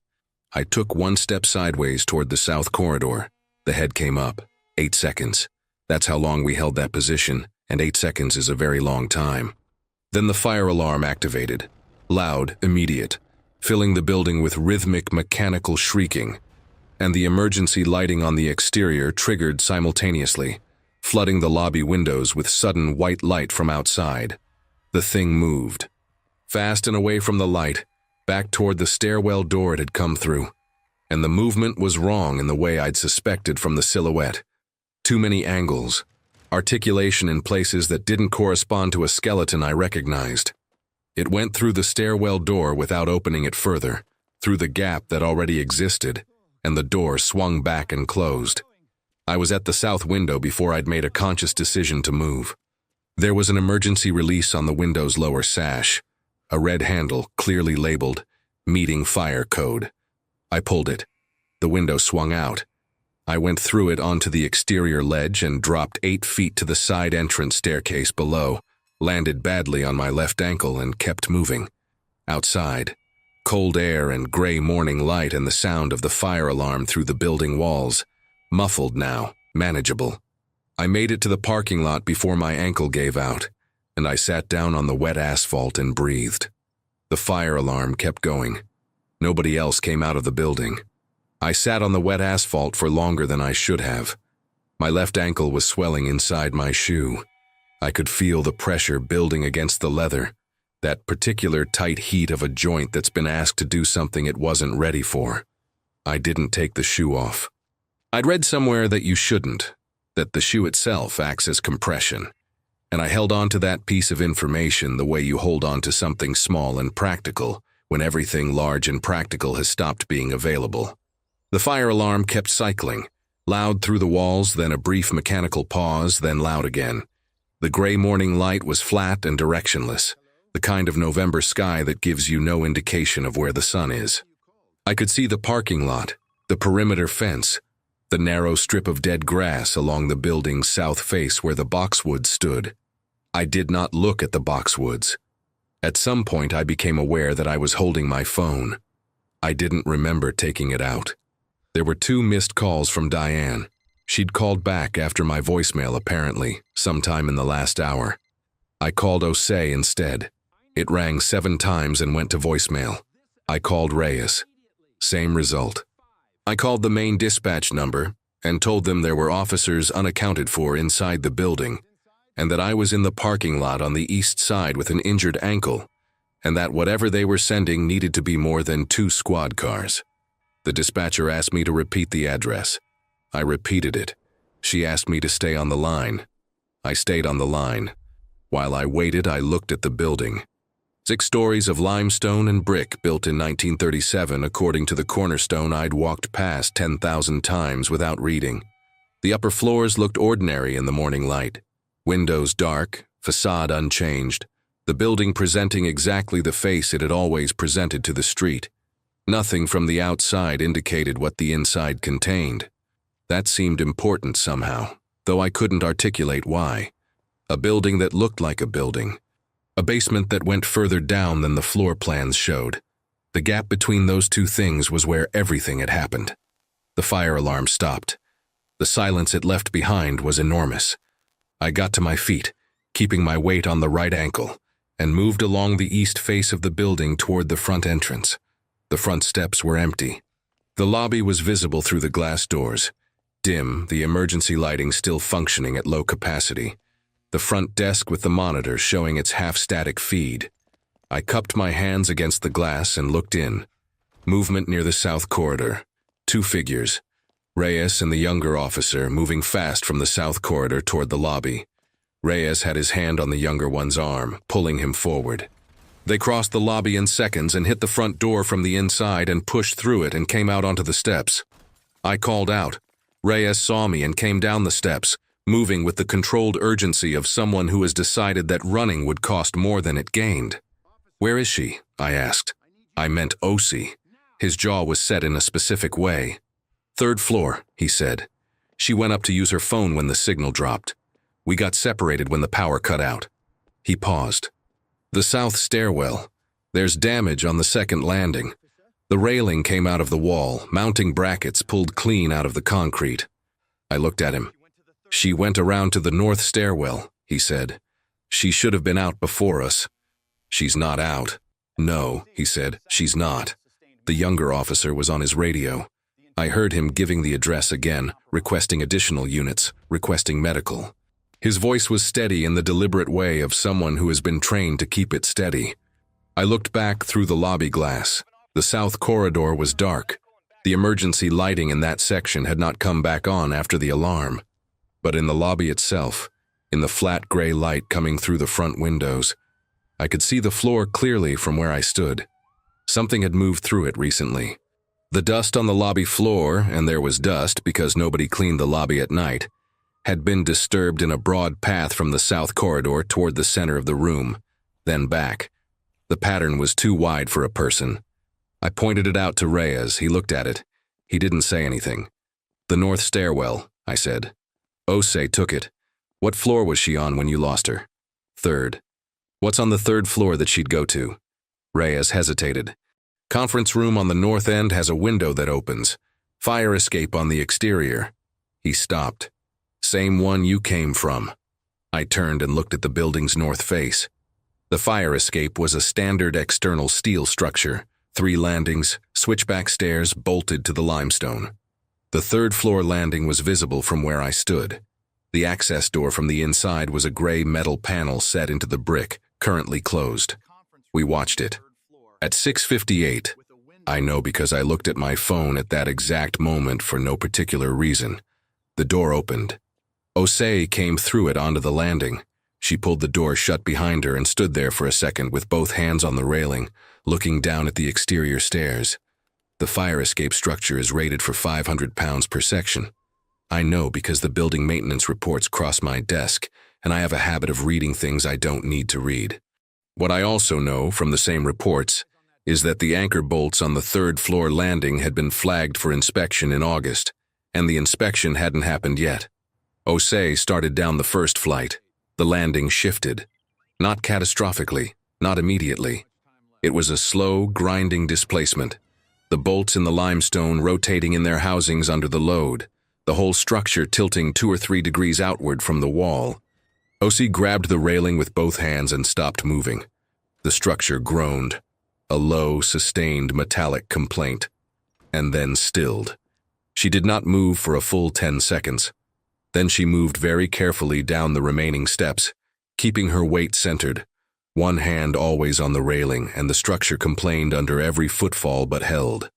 I took one step sideways toward the south corridor. The head came up. 8 seconds. That's how long we held that position, and 8 seconds is a very long time. Then the fire alarm activated. Loud, immediate, filling the building with rhythmic, mechanical shrieking, and the emergency lighting on the exterior triggered simultaneously, flooding the lobby windows with sudden white light from outside. The thing moved. Fast and away from the light, back toward the stairwell door it had come through. And the movement was wrong in the way I'd suspected from the silhouette. Too many angles, articulation in places that didn't correspond to a skeleton I recognized. It went through the stairwell door without opening it further, through the gap that already existed, and the door swung back and closed. I was at the south window before I'd made a conscious decision to move. There was an emergency release on the window's lower sash, a red handle clearly labeled, "Meeting Fire Code." I pulled it. The window swung out. I went through it onto the exterior ledge and dropped 8 feet to the side entrance staircase below, landed badly on my left ankle and kept moving. Outside, cold air and gray morning light and the sound of the fire alarm through the building walls, muffled now, manageable. I made it to the parking lot before my ankle gave out, and I sat down on the wet asphalt and breathed. The fire alarm kept going. Nobody else came out of the building. I sat on the wet asphalt for longer than I should have. My left ankle was swelling inside my shoe. I could feel the pressure building against the leather, that particular tight heat of a joint that's been asked to do something it wasn't ready for. I didn't take the shoe off. I'd read somewhere that you shouldn't, that the shoe itself acts as compression, and I held on to that piece of information the way you hold on to something small and practical when everything large and practical has stopped being available. The fire alarm kept cycling, loud through the walls, then a brief mechanical pause, then loud again. The gray morning light was flat and directionless, the kind of November sky that gives you no indication of where the sun is. I could see the parking lot, the perimeter fence, the narrow strip of dead grass along the building's south face where the boxwoods stood. I did not look at the boxwoods. At some point I became aware that I was holding my phone. I didn't remember taking it out. There were 2 missed calls from Diane. She'd called back after my voicemail apparently, sometime in the last hour. I called Osei instead. It rang 7 times and went to voicemail. I called Reyes. Same result. I called the main dispatch number and told them there were officers unaccounted for inside the building, and that I was in the parking lot on the east side with an injured ankle, and that whatever they were sending needed to be more than 2 squad cars. The dispatcher asked me to repeat the address. I repeated it. She asked me to stay on the line. I stayed on the line. While I waited, I looked at the building. 6 stories of limestone and brick built in 1937 according to the cornerstone I'd walked past 10,000 times without reading. The upper floors looked ordinary in the morning light. Windows dark, facade unchanged, the building presenting exactly the face it had always presented to the street. Nothing from the outside indicated what the inside contained. That seemed important somehow, though I couldn't articulate why. A building that looked like a building. A basement that went further down than the floor plans showed. The gap between those 2 things was where everything had happened. The fire alarm stopped. The silence it left behind was enormous. I got to my feet, keeping my weight on the right ankle, and moved along the east face of the building toward the front entrance. The front steps were empty. The lobby was visible through the glass doors. Dim, the emergency lighting still functioning at low capacity. The front desk with the monitor showing its half-static feed. I cupped my hands against the glass and looked in. Movement near the south corridor. 2 figures. Reyes and the younger officer moving fast from the south corridor toward the lobby. Reyes had his hand on the younger one's arm, pulling him forward. They crossed the lobby in seconds and hit the front door from the inside and pushed through it and came out onto the steps. I called out. Reyes saw me and came down the steps, moving with the controlled urgency of someone who has decided that running would cost more than it gained. "Where is she?" I asked. I meant O.C. His jaw was set in a specific way. "3rd floor," he said. "She went up to use her phone when the signal dropped. We got separated when the power cut out." He paused. "The south stairwell. There's damage on the 2nd landing. The railing came out of the wall, mounting brackets pulled clean out of the concrete." I looked at him. "She went around to the north stairwell," he said. "She should have been out before us." "She's not out." "No," he said, "she's not." The younger officer was on his radio. I heard him giving the address again, requesting additional units, requesting medical. His voice was steady in the deliberate way of someone who has been trained to keep it steady. I looked back through the lobby glass. The south corridor was dark. The emergency lighting in that section had not come back on after the alarm. But in the lobby itself, in the flat gray light coming through the front windows, I could see the floor clearly from where I stood. Something had moved through it recently. The dust on the lobby floor, and there was dust because nobody cleaned the lobby at night, had been disturbed in a broad path from the south corridor toward the center of the room, then back. The pattern was too wide for a person. I pointed it out to Reyes. He looked at it. He didn't say anything. "The north stairwell," I said. "Osei took it. What floor was she on when you lost her?" "3rd. "What's on the 3rd floor that she'd go to?" Reyes hesitated. "Conference room on the north end has a window that opens. Fire escape on the exterior." He stopped. "Same one you came from." I turned and looked at the building's north face. The fire escape was a standard external steel structure, 3 landings, switchback stairs bolted to the limestone. The 3rd floor landing was visible from where I stood. The access door from the inside was a gray metal panel set into the brick, currently closed. We watched it. At 6:58, I know because I looked at my phone at that exact moment for no particular reason, the door opened. Osei came through it onto the landing. She pulled the door shut behind her and stood there for a second with both hands on the railing, looking down at the exterior stairs. The fire escape structure is rated for 500 pounds per section. I know because the building maintenance reports cross my desk, and I have a habit of reading things I don't need to read. What I also know from the same reports is that the anchor bolts on the 3rd floor landing had been flagged for inspection in August, and the inspection hadn't happened yet. Osei started down the 1st flight. The landing shifted. Not catastrophically, not immediately. It was a slow, grinding displacement. The bolts in the limestone rotating in their housings under the load, the whole structure tilting 2 or 3 degrees outward from the wall. Osei grabbed the railing with both hands and stopped moving. The structure groaned, a low, sustained metallic complaint, and then stilled. She did not move for a full 10 seconds. Then she moved very carefully down the remaining steps, keeping her weight centered, one hand always on the railing, and the structure complained under every footfall but held.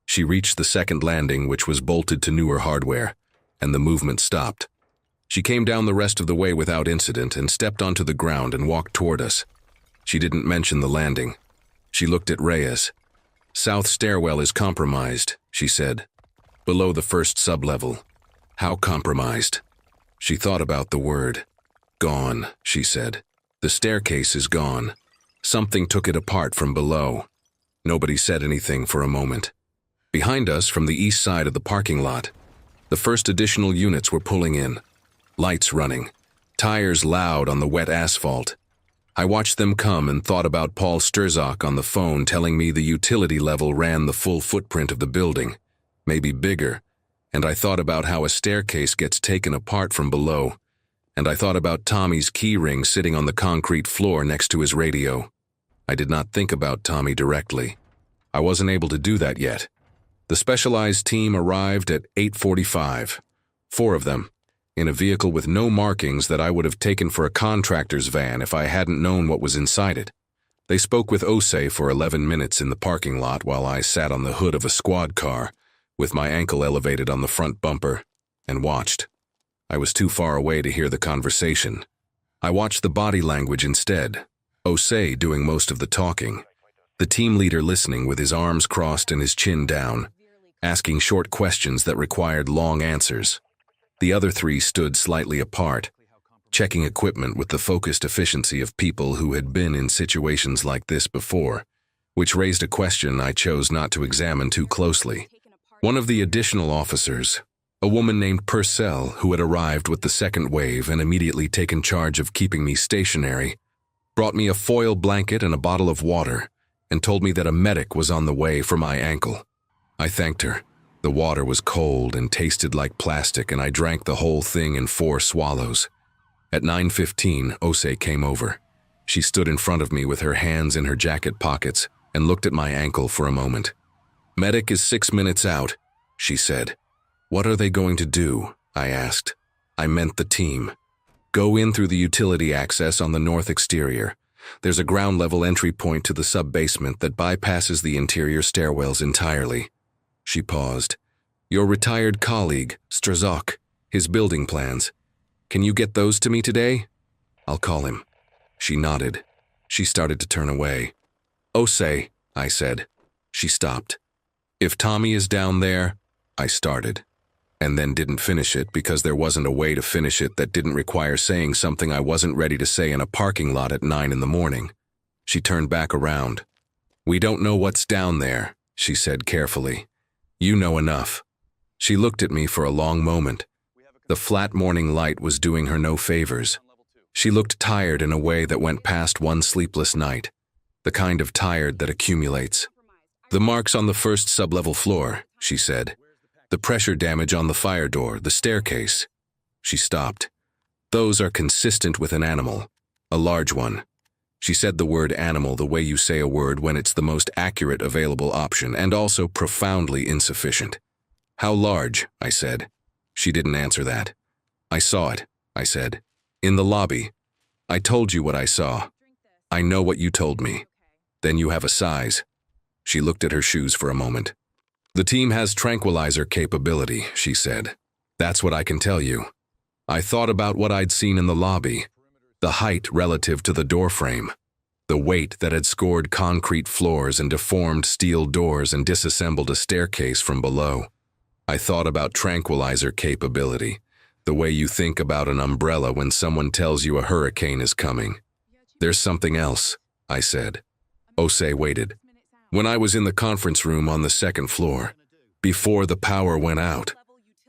She reached the 2nd landing, which was bolted to newer hardware, and the movement stopped. She came down the rest of the way without incident and stepped onto the ground and walked toward us. She didn't mention the landing. She looked at Reyes. "South stairwell is compromised," she said. "Below the 1st sublevel." "How compromised?" She thought about the word. "Gone," she said. "The staircase is gone. Something took it apart from below." Nobody said anything for a moment. Behind us, from the east side of the parking lot, the first additional units were pulling in. Lights running, tires loud on the wet asphalt. I watched them come and thought about Paul Sturzak on the phone telling me the utility level ran the full footprint of the building, maybe bigger, and I thought about how a staircase gets taken apart from below, and I thought about Tommy's key ring sitting on the concrete floor next to his radio. I did not think about Tommy directly. I wasn't able to do that yet. The specialized team arrived at 8:45, 4 of them, in a vehicle with no markings that I would have taken for a contractor's van if I hadn't known what was inside it. They spoke with Osei for 11 minutes in the parking lot while I sat on the hood of a squad car, with my ankle elevated on the front bumper, and watched. I was too far away to hear the conversation. I watched the body language instead, Osei doing most of the talking, the team leader listening with his arms crossed and his chin down, asking short questions that required long answers. The other 3 stood slightly apart, checking equipment with the focused efficiency of people who had been in situations like this before, which raised a question I chose not to examine too closely. One of the additional officers, a woman named Purcell, who had arrived with the second wave and immediately taken charge of keeping me stationary, brought me a foil blanket and a bottle of water and told me that a medic was on the way for my ankle. I thanked her. The water was cold and tasted like plastic, and I drank the whole thing in 4 swallows. At 9:15, Osei came over. She stood in front of me with her hands in her jacket pockets and looked at my ankle for a moment. "Medic is 6 minutes out," she said. "What are they going to do?" I asked. I meant the team. "Go in through the utility access on the north exterior. There's a ground-level entry point to the sub-basement that bypasses the interior stairwells entirely." She paused. "Your retired colleague, Strazok, his building plans. Can you get those to me today? I'll call him." She nodded. She started to turn away. "Osei," I said. She stopped. "If Tommy is down there," I started, and then didn't finish it because there wasn't a way to finish it that didn't require saying something I wasn't ready to say in a parking lot at 9 in the morning. She turned back around. "We don't know what's down there," she said carefully. "You know enough." She looked at me for a long moment. The flat morning light was doing her no favors. She looked tired in a way that went past one sleepless night, the kind of tired that accumulates. "The marks on the first sublevel floor," she said. "The pressure damage on the fire door, the staircase." She stopped. "Those are consistent with an animal, a large one." She said the word animal the way you say a word when it's the most accurate available option and also profoundly insufficient. "How large?" I said. She didn't answer that. "I saw it," I said. "In the lobby. I told you what I saw. I know what you told me. Then you have a size." She looked at her shoes for a moment. "The team has tranquilizer capability," she said. "That's what I can tell you." I thought about what I'd seen in the lobby. The height relative to the doorframe. The weight that had scored concrete floors and deformed steel doors and disassembled a staircase from below. I thought about tranquilizer capability, the way you think about an umbrella when someone tells you a hurricane is coming. "There's something else," I said. Osei waited. "When I was in the conference room on the second floor, before the power went out,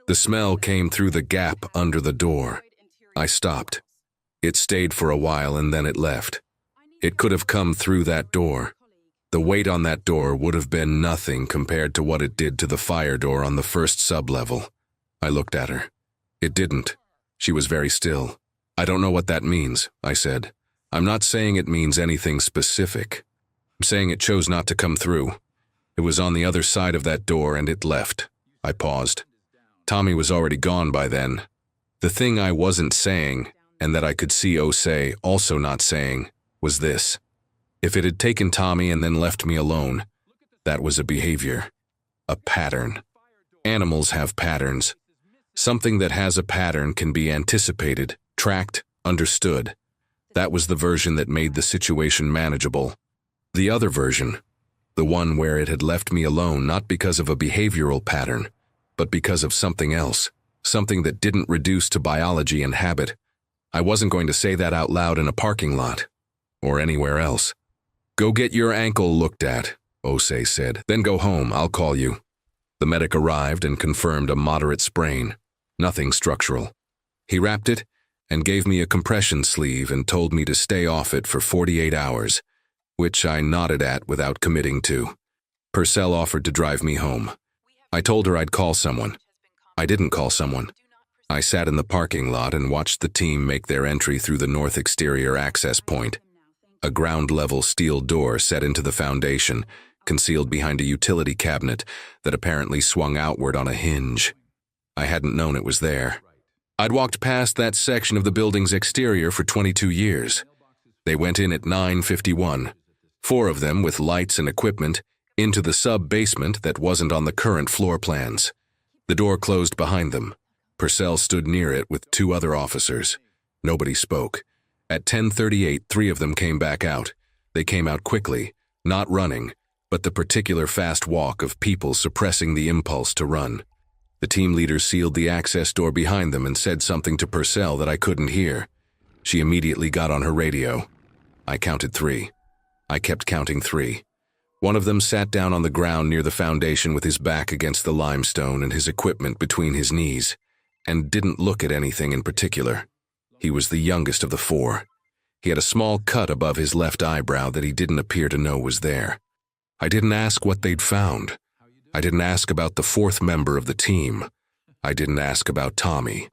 the smell came through the gap under the door. I stopped. It stayed for a while and then it left. It could have come through that door. The weight on that door would have been nothing compared to what it did to the fire door on the first sublevel." I looked at her. It didn't. She was very still. "I don't know what that means," I said. "I'm not saying it means anything specific. I'm saying it chose not to come through. It was on the other side of that door and it left." I paused. Tommy was already gone by then. The thing I wasn't saying, and that I could see Osei also not saying, was this. If it had taken Tommy and then left me alone, that was a behavior. A pattern. Animals have patterns. Something that has a pattern can be anticipated, tracked, understood. That was the version that made the situation manageable. The other version, the one where it had left me alone not because of a behavioral pattern, but because of something else, something that didn't reduce to biology and habit. I wasn't going to say that out loud in a parking lot, or anywhere else. "Go get your ankle looked at," Osei said. "Then go home, I'll call you." The medic arrived and confirmed a moderate sprain, nothing structural. He wrapped it and gave me a compression sleeve and told me to stay off it for 48 hours, which I nodded at without committing to. Purcell offered to drive me home. I told her I'd call someone. I didn't call someone. I sat in the parking lot and watched the team make their entry through the north exterior access point. A ground-level steel door set into the foundation, concealed behind a utility cabinet that apparently swung outward on a hinge. I hadn't known it was there. I'd walked past that section of the building's exterior for 22 years. They went in at 9:51, 4 of them with lights and equipment, into the sub-basement that wasn't on the current floor plans. The door closed behind them. Purcell stood near it with 2 other officers. Nobody spoke. At 10:38, 3 of them came back out. They came out quickly, not running, but the particular fast walk of people suppressing the impulse to run. The team leader sealed the access door behind them and said something to Purcell that I couldn't hear. She immediately got on her radio. I counted 3. I kept counting 3. One of them sat down on the ground near the foundation with his back against the limestone and his equipment between his knees, and didn't look at anything in particular. He was the youngest of the 4. He had a small cut above his left eyebrow that he didn't appear to know was there. I didn't ask what they'd found. I didn't ask about the 4th member of the team. I didn't ask about Tommy.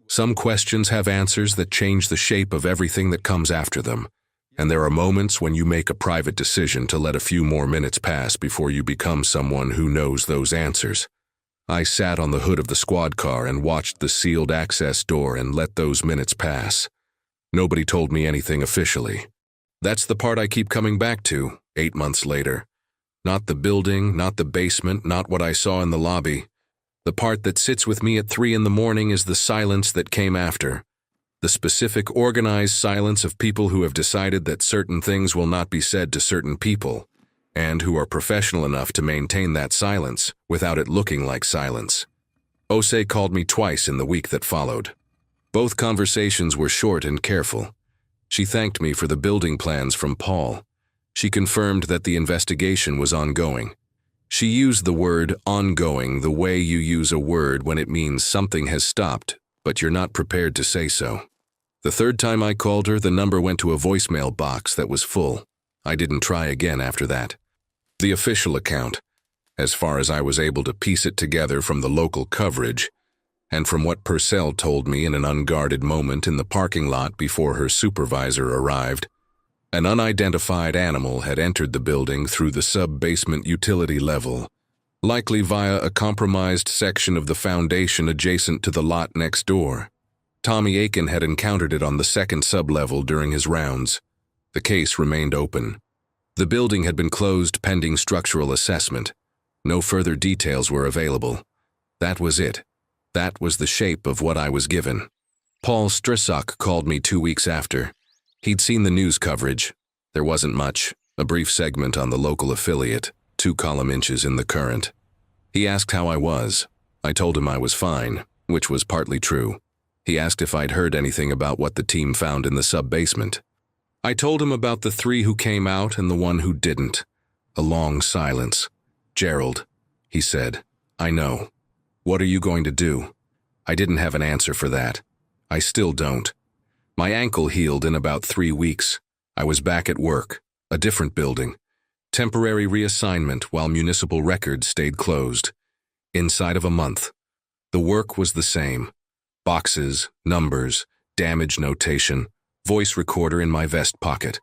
Some questions have answers that change the shape of everything that comes after them, and there are moments when you make a private decision to let a few more minutes pass before you become someone who knows those answers. I sat on the hood of the squad car and watched the sealed access door and let those minutes pass. Nobody told me anything officially. That's the part I keep coming back to, 8 months later. Not the building, not the basement, not what I saw in the lobby. The part that sits with me at 3 in the morning is the silence that came after. The specific organized silence of people who have decided that certain things will not be said to certain people, and who are professional enough to maintain that silence without it looking like silence. Osei called me twice in the week that followed. Both conversations were short and careful. She thanked me for the building plans from Paul. She confirmed that the investigation was ongoing. She used the word ongoing the way you use a word when it means something has stopped, but you're not prepared to say so. The 3rd time I called her, the number went to a voicemail box that was full. I didn't try again after that. The official account, as far as I was able to piece it together from the local coverage, and from what Purcell told me in an unguarded moment in the parking lot before her supervisor arrived, an unidentified animal had entered the building through the sub-basement utility level, likely via a compromised section of the foundation adjacent to the lot next door. Tommy Aiken had encountered it on the 2nd sub-level during his rounds. The case remained open. The building had been closed pending structural assessment. No further details were available. That was it. That was the shape of what I was given. Paul Strissock called me 2 weeks after. He'd seen the news coverage. There wasn't much, a brief segment on the local affiliate, 2 column inches in the Current. He asked how I was. I told him I was fine, which was partly true. He asked if I'd heard anything about what the team found in the sub-basement. I told him about the 3 who came out and the 1 who didn't. A long silence. "Gerald," he said, "I know. What are you going to do?" I didn't have an answer for that. I still don't. My ankle healed in about 3 weeks. I was back at work, a different building. Temporary reassignment while municipal records stayed closed. Inside of a month. The work was the same. Boxes, numbers, damage notation, voice recorder in my vest pocket.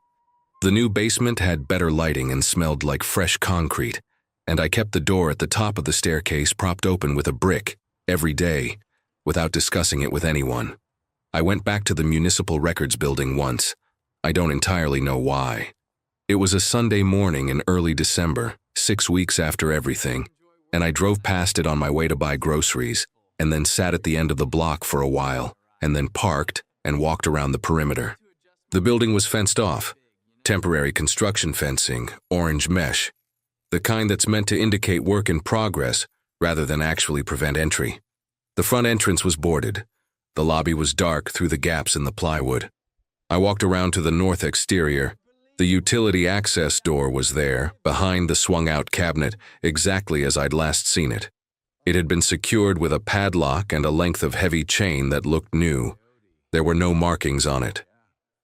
The new basement had better lighting and smelled like fresh concrete, and I kept the door at the top of the staircase propped open with a brick every day, without discussing it with anyone. I went back to the municipal records building once. I don't entirely know why. It was a Sunday morning in early December, 6 weeks after everything, and I drove past it on my way to buy groceries, and then sat at the end of the block for a while, and then parked and walked around the perimeter. The building was fenced off. Temporary construction fencing, orange mesh. The kind that's meant to indicate work in progress rather than actually prevent entry. The front entrance was boarded. The lobby was dark through the gaps in the plywood. I walked around to the north exterior. The utility access door was there, behind the swung-out cabinet, exactly as I'd last seen it. It had been secured with a padlock and a length of heavy chain that looked new. There were no markings on it.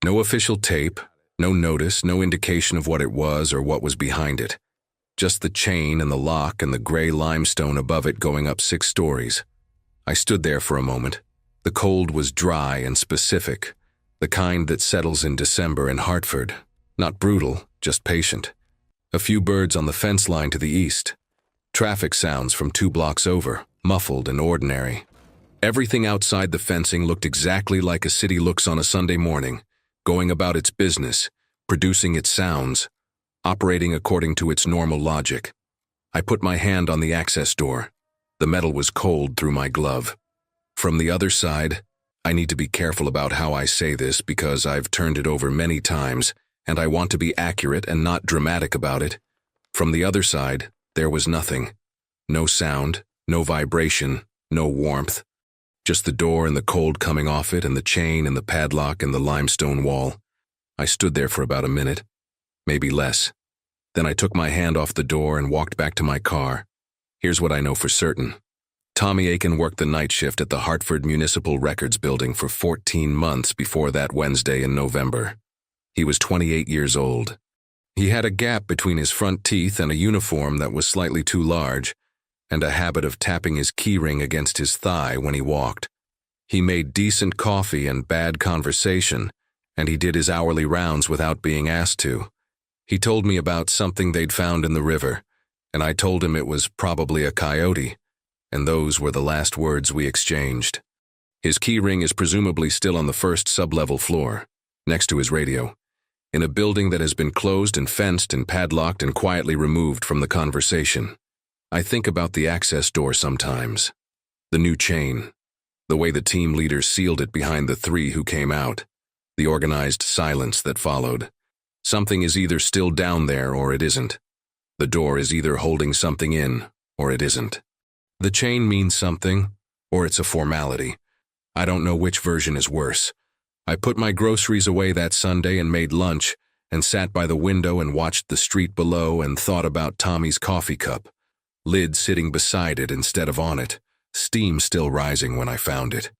No official tape, no notice, no indication of what it was or what was behind it. Just the chain and the lock and the gray limestone above it going up 6 stories. I stood there for a moment. The cold was dry and specific, the kind that settles in December in Hartford. Not brutal, just patient. A few birds on the fence line to the east. Traffic sounds from 2 blocks over, muffled and ordinary. Everything outside the fencing looked exactly like a city looks on a Sunday morning, going about its business, producing its sounds, operating according to its normal logic. I put my hand on the access door. The metal was cold through my glove. From the other side, I need to be careful about how I say this because I've turned it over many times, and I want to be accurate and not dramatic about it. From the other side, there was nothing. No sound, no vibration, no warmth. Just the door and the cold coming off it and the chain and the padlock and the limestone wall. I stood there for about a minute, maybe less. Then I took my hand off the door and walked back to my car. Here's what I know for certain. Tommy Aiken worked the night shift at the Hartford Municipal Records Building for 14 months before that Wednesday in November. He was 28 years old. He had a gap between his front teeth and a uniform that was slightly too large, and a habit of tapping his keyring against his thigh when he walked. He made decent coffee and bad conversation, and he did his hourly rounds without being asked to. He told me about something they'd found in the river, and I told him it was probably a coyote, and those were the last words we exchanged. His keyring is presumably still on the first sub-level floor, next to his radio, in a building that has been closed and fenced and padlocked and quietly removed from the conversation. I think about the access door sometimes. The new chain. The way the team leaders sealed it behind the 3 who came out. The organized silence that followed. Something is either still down there or it isn't. The door is either holding something in or it isn't. The chain means something, or it's a formality. I don't know which version is worse. I put my groceries away that Sunday and made lunch, and sat by the window and watched the street below and thought about Tommy's coffee cup. Lid sitting beside it instead of on it, steam still rising when I found it.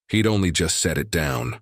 He'd only just set it down.